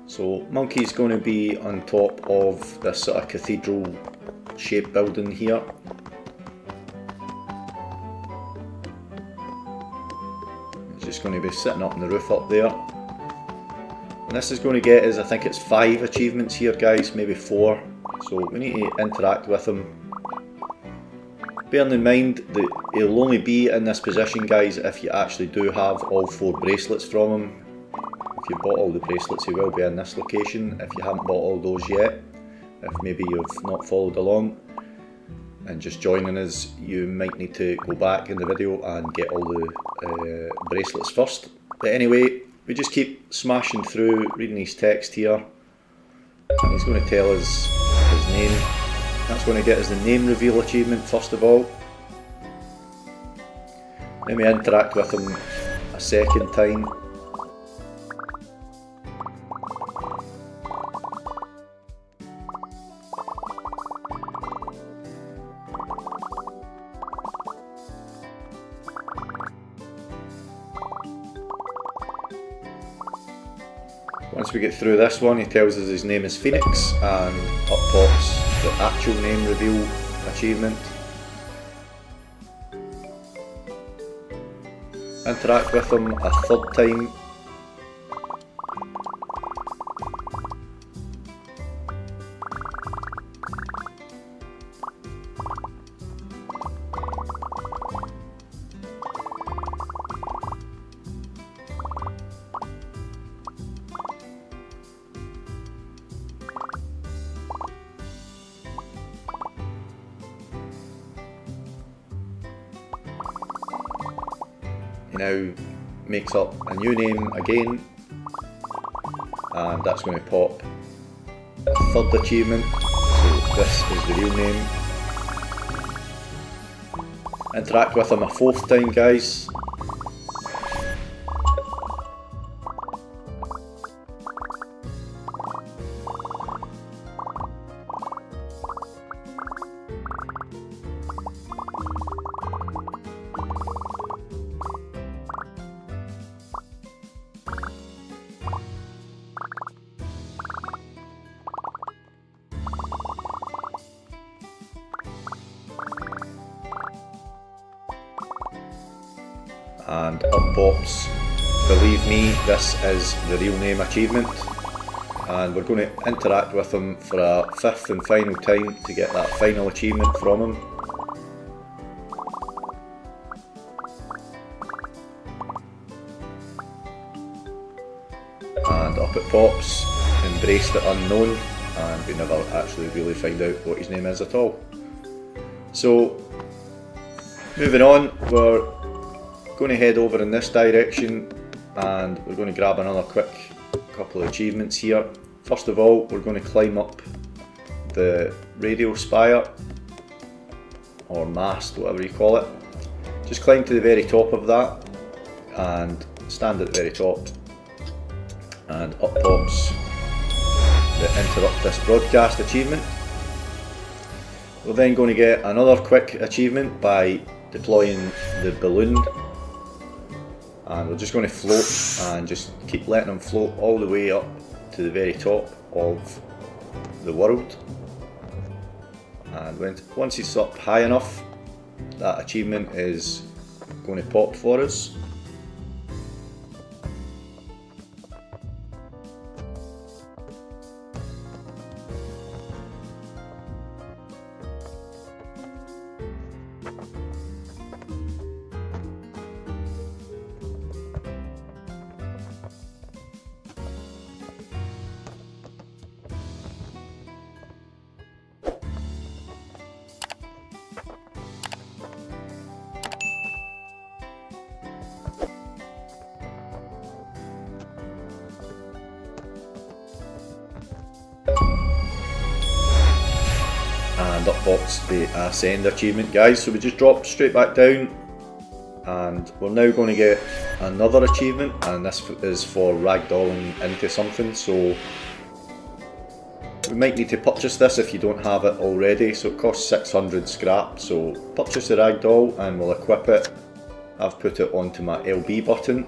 So monkey's going to be on top of this sort of cathedral shaped building here. He's just going to be sitting up on the roof up there. And this is going to get us, I think it's 5 achievements here, guys, maybe 4. So we need to interact with him. Bearing in mind that he'll only be in this position, guys, if you actually do have all 4 bracelets from him. If you've bought all the bracelets, he will be in this location. If you haven't bought all those yet, if maybe you've not followed along and just joining us, you might need to go back in the video and get all the bracelets first. But anyway, we just keep smashing through, reading his text here, and he's going to tell us his name. That's going to get us the name reveal achievement first of all. Then we interact with him a second time. Once we get through this one, he tells us his name is Phoenix, and up pops the actual name reveal achievement. Interact with him a third time. He now makes up a new name again, and that's going to pop a third achievement, so this is the real name. Interact with him a fourth time, guys. And up pops, believe me, this is the real name achievement, and we're going to interact with him for a 5th and final time to get that final achievement from him. And up it pops, embrace the unknown, and we never actually really find out what his name is at all. So moving on, we're going to head over in this direction, and we're going to grab another quick couple of achievements here. First of all, we're going to climb up the radio spire, or mast, whatever you call it. Just climb to the very top of that and stand at the very top, and up pops the interrupt this broadcast achievement. We're then going to get another quick achievement by deploying the balloon, and we're just going to float and just keep letting them float all the way up to the very top of the world. And once it's up high enough, that achievement is going to pop for us. and upvotes the Ascend achievement, guys. So we just drop straight back down, and we're now going to get another achievement, and this is for ragdolling into something. So we might need to purchase this if you don't have it already. So it costs 600 scrap, so purchase the ragdoll and we'll equip it. I've put it onto my LB button.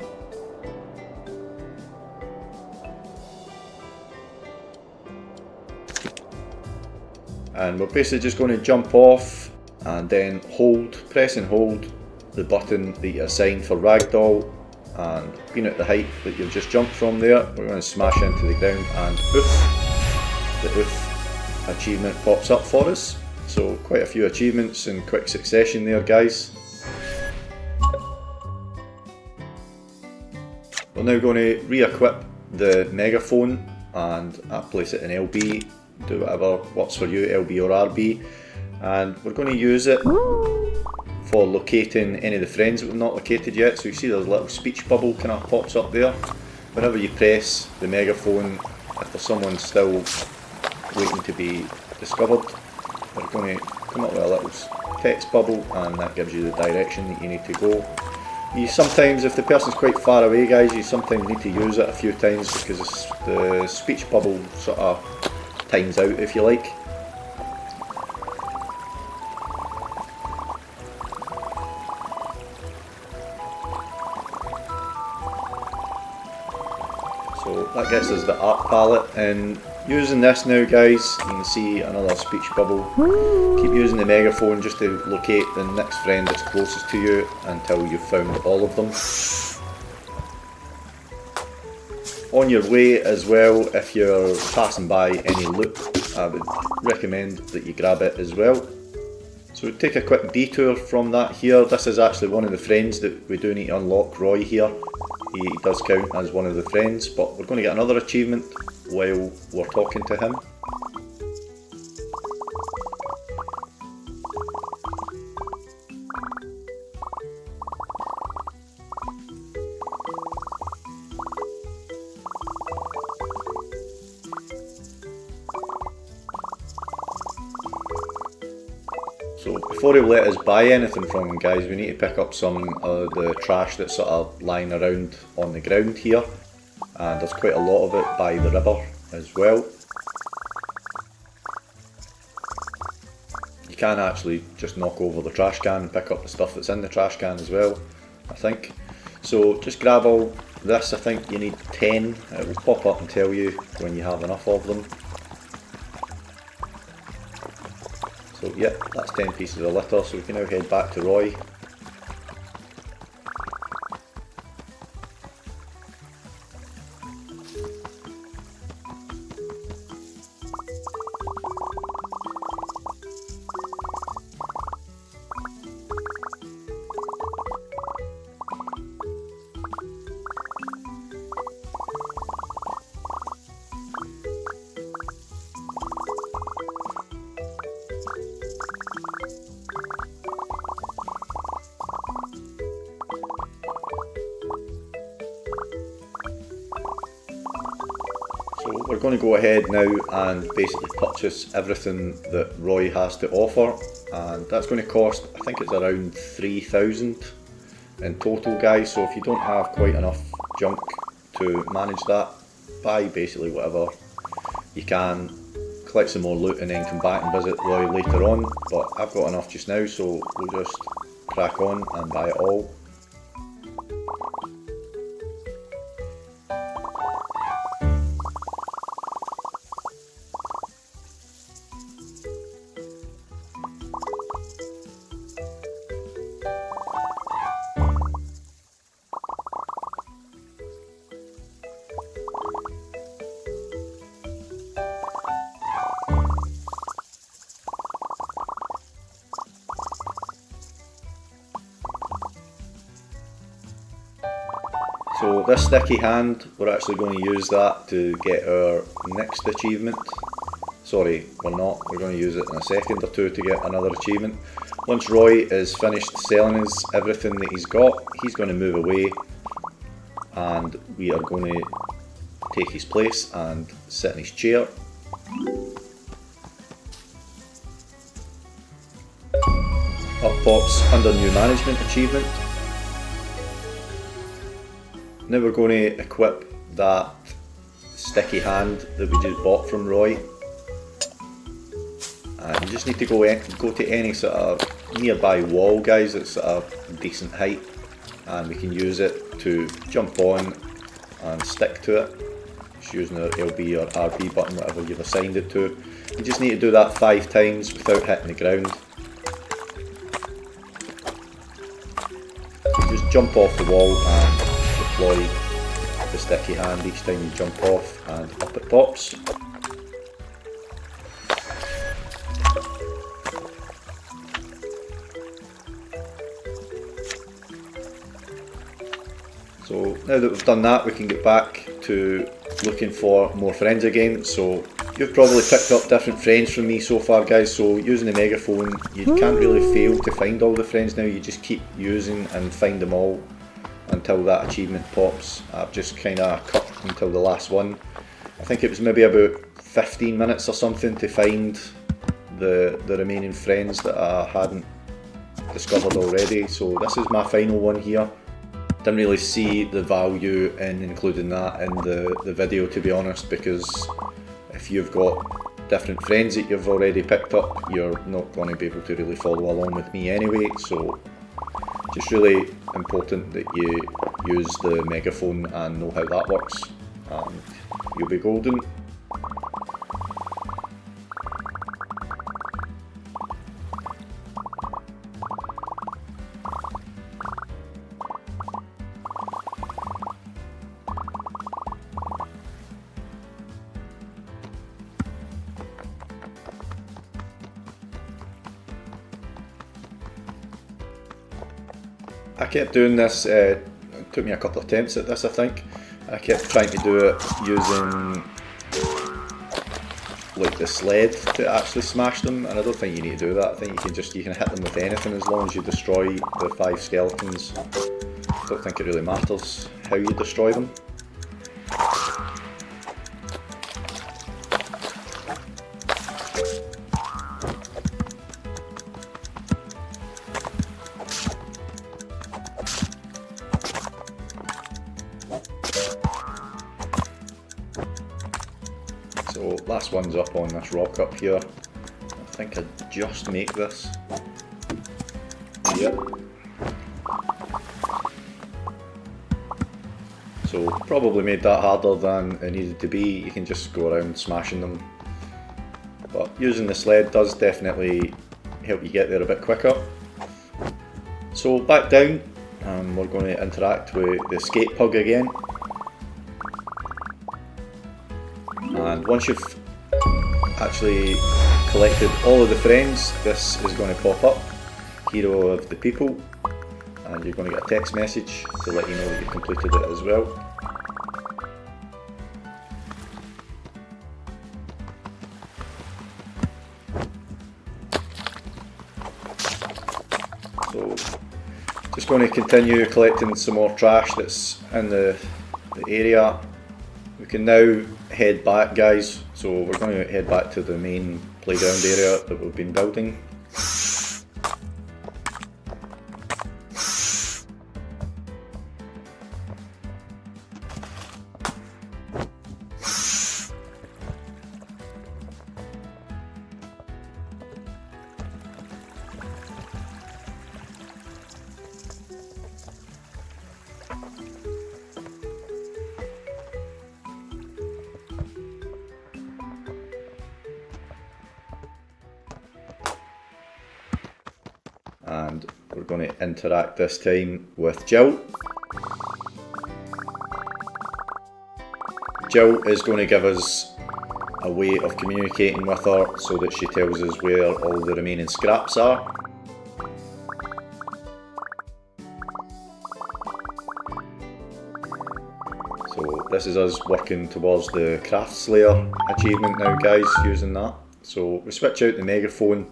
And we're basically just going to jump off and then press and hold the button that you assigned for ragdoll, and being at the height that you've just jumped from there, we're going to smash into the ground, and oof, the oof achievement pops up for us. So quite a few achievements in quick succession there, guys. We're now going to re-equip the megaphone and place it in LB. Do whatever works for you, LB or RB, and we're going to use it for locating any of the friends that we've not located yet. So you see there's a little speech bubble kind of pops up there. Whenever you press the megaphone, if there's someone still waiting to be discovered, we're going to come up with a little text bubble, and that gives you the direction that you need to go. You sometimes, if the person's quite far away, guys, you sometimes need to use it a few times because the speech bubble sort of times out, if you like. So that gets us the art palette, and using this now, guys, you can see another speech bubble. Keep using the megaphone just to locate the next friend that's closest to you until you've found all of them. On your way as well, if you're passing by any loot, I would recommend that you grab it as well. So take a quick detour from that here. This is actually one of the friends that we do need to unlock, Roy here. He does count as one of the friends, but we're going to get another achievement while we're talking to him. So before he let us buy anything from him, guys, we need to pick up some of the trash that's sort of lying around on the ground here, and there's quite a lot of it by the river as well. You can actually just knock over the trash can and pick up the stuff that's in the trash can as well, I think. So just grab all this. I think you need 10. It will pop up and tell you when you have enough of them. So yep, that's 10 pieces of litter, so we can now head back to Roy. So we're going to go ahead now and basically purchase everything that Roy has to offer, and that's going to cost, I think it's around 3,000 in total, guys. So if you don't have quite enough junk to manage that, buy basically whatever you can, collect some more loot and then come back and visit Roy later on, but I've got enough just now, so we'll just crack on and buy it all. So this sticky hand, we're actually going to use that to get our next achievement. Sorry, we're not. We're going to use it in a second or two to get another achievement. Once Roy is finished selling us everything that he's got, he's going to move away and we are going to take his place and sit in his chair. pops under new management achievement. Now we're going to equip that sticky hand that we just bought from Roy. And you just need to go to any sort of nearby wall, guys, that's at a decent height, and we can use it to jump on and stick to it, just using our LB or RB button, whatever you've assigned it to. You just need to do that 5 times without hitting the ground. You just jump off the wall and deploy the sticky hand each time you jump off, and up it pops. So now that we've done that, we can get back to looking for more friends again. So you've probably picked up different friends from me so far, guys, so using the megaphone, you can't really fail to find all the friends now. You just keep using and find them all until that achievement pops. I've just kind of cut until the last one. I think it was maybe about 15 minutes or something to find the remaining friends that I hadn't discovered already. So this is my final one here. Didn't really see the value in including that in the video, to be honest, because if you've got different friends that you've already picked up, you're not going to be able to really follow along with me anyway. So just really important that you use the megaphone and know how that works, and you'll be golden. I kept doing this, it took me a couple of attempts at this I think. I kept trying to do it using like the sled to actually smash them, and I don't think you need to do that. I think you can hit them with anything as long as you destroy the 5 skeletons. I don't think it really matters how you destroy them. So last one's up on this rock up here. I think I just make this. Yep. So probably made that harder than it needed to be. You can just go around smashing them. But using the sled does definitely help you get there a bit quicker. So back down, and we're going to interact with the skate pug again. And once you've actually collected all of the friends, this is going to pop up, Hero of the People, and you're going to get a text message to let you know that you've completed it as well. So just going to continue collecting some more trash that's in the area. We can now head back, guys, so we're going to head back to the main playground area that we've been building. And we're going to interact this time with Jill. Jill is going to give us a way of communicating with her so that she tells us where all the remaining scraps are. So this is us working towards the Craftslayer Achievement now, guys, using that. So we switch out the megaphone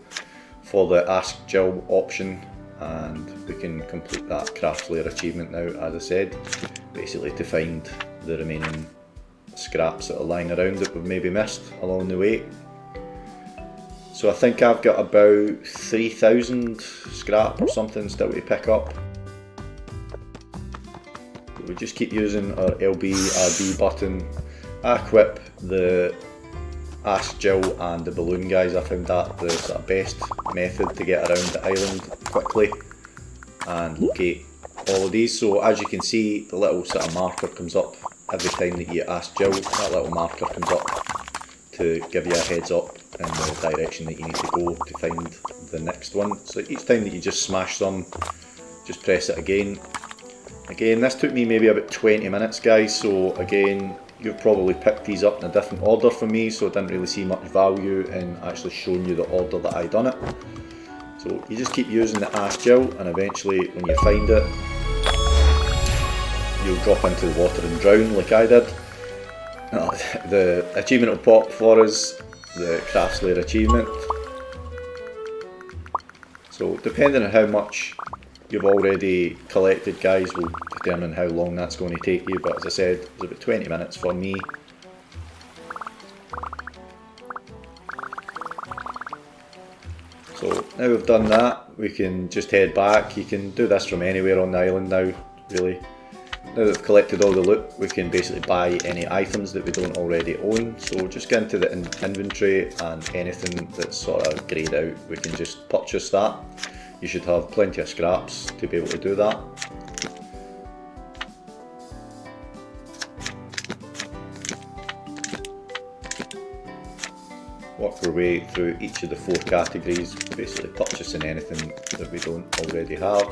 for the Ask Jill option, and we can complete that Craftslayer Achievement now, as I said, basically to find the remaining scraps that are lying around that we've maybe missed along the way. So I think I've got about 3,000 scrap or something still to pick up. We just keep using our LB, RB button. I equip the Ask Jill and the balloon, guys. I found that the sort of best method to get around the island quickly and locate all of these. So as you can see, the little sort of marker comes up every time that you ask Jill. That little marker comes up to give you a heads up in the direction that you need to go to find the next one. So each time that you just smash some, just press it again. Again, this took me maybe about 20 minutes, guys, so again, you've probably picked these up in a different order from me, so I didn't really see much value in actually showing you the order that I done it. So you just keep using the Ask Jill, and eventually when you find it, you'll drop into the water and drown like I did. The achievement will pop for us, the Craftslayer Achievement. So depending on how much you've already collected, guys, will determine how long that's going to take you, but as I said, it was about 20 minutes for me. So now we've done that, we can just head back. You can do this from anywhere on the island now, really. Now that we've collected all the loot, we can basically buy any items that we don't already own. So just get into the inventory, and anything that's sort of greyed out, we can just purchase that. You should have plenty of scraps to be able to do that. Work our way through each of the 4 categories, basically purchasing anything that we don't already have.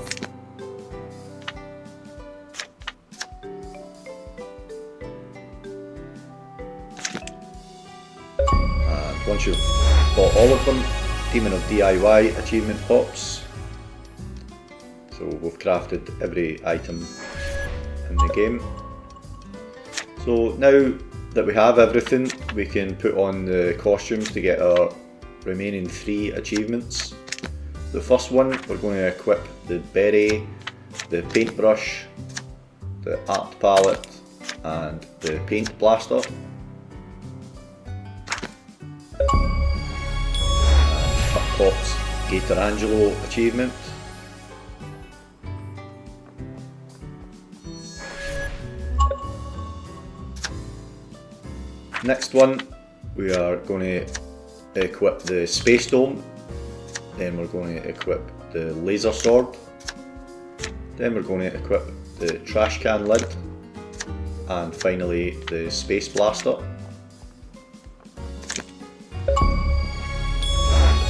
And once you've bought all of them, Demon of DIY achievement pops. So we've crafted every item in the game. So now that we have everything, we can put on the costumes to get our remaining 3 achievements. The first one, we're going to equip the berry, the paintbrush, the art palette, and the paint blaster. And up pops Gatorangelo Achievement. Next one, we are going to equip the space dome, then we're going to equip the laser sword, then we're going to equip the trash can lid, and finally the space blaster. And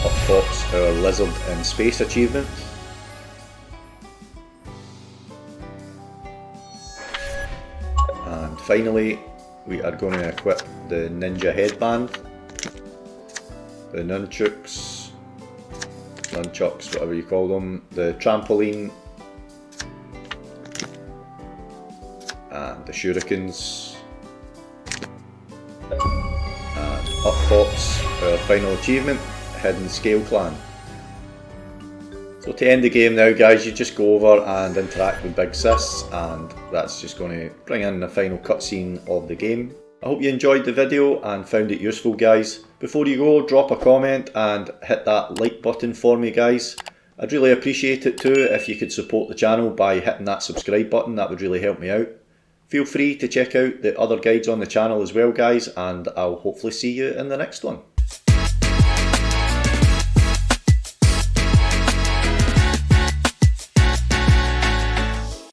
up pops our lizard in space achievement. And finally, we are going to equip the ninja headband, the nunchucks, whatever you call them, the trampoline, and the shurikens. And up pops our final achievement, Hidden Scale Clan. So to end the game now, guys, you just go over and interact with Big Sis, and that's just going to bring in the final cutscene of the game. I hope you enjoyed the video and found it useful, guys. Before you go, drop a comment and hit that like button for me, guys. I'd really appreciate it too if you could support the channel by hitting that subscribe button. That would really help me out. Feel free to check out the other guides on the channel as well, guys, and I'll hopefully see you in the next one.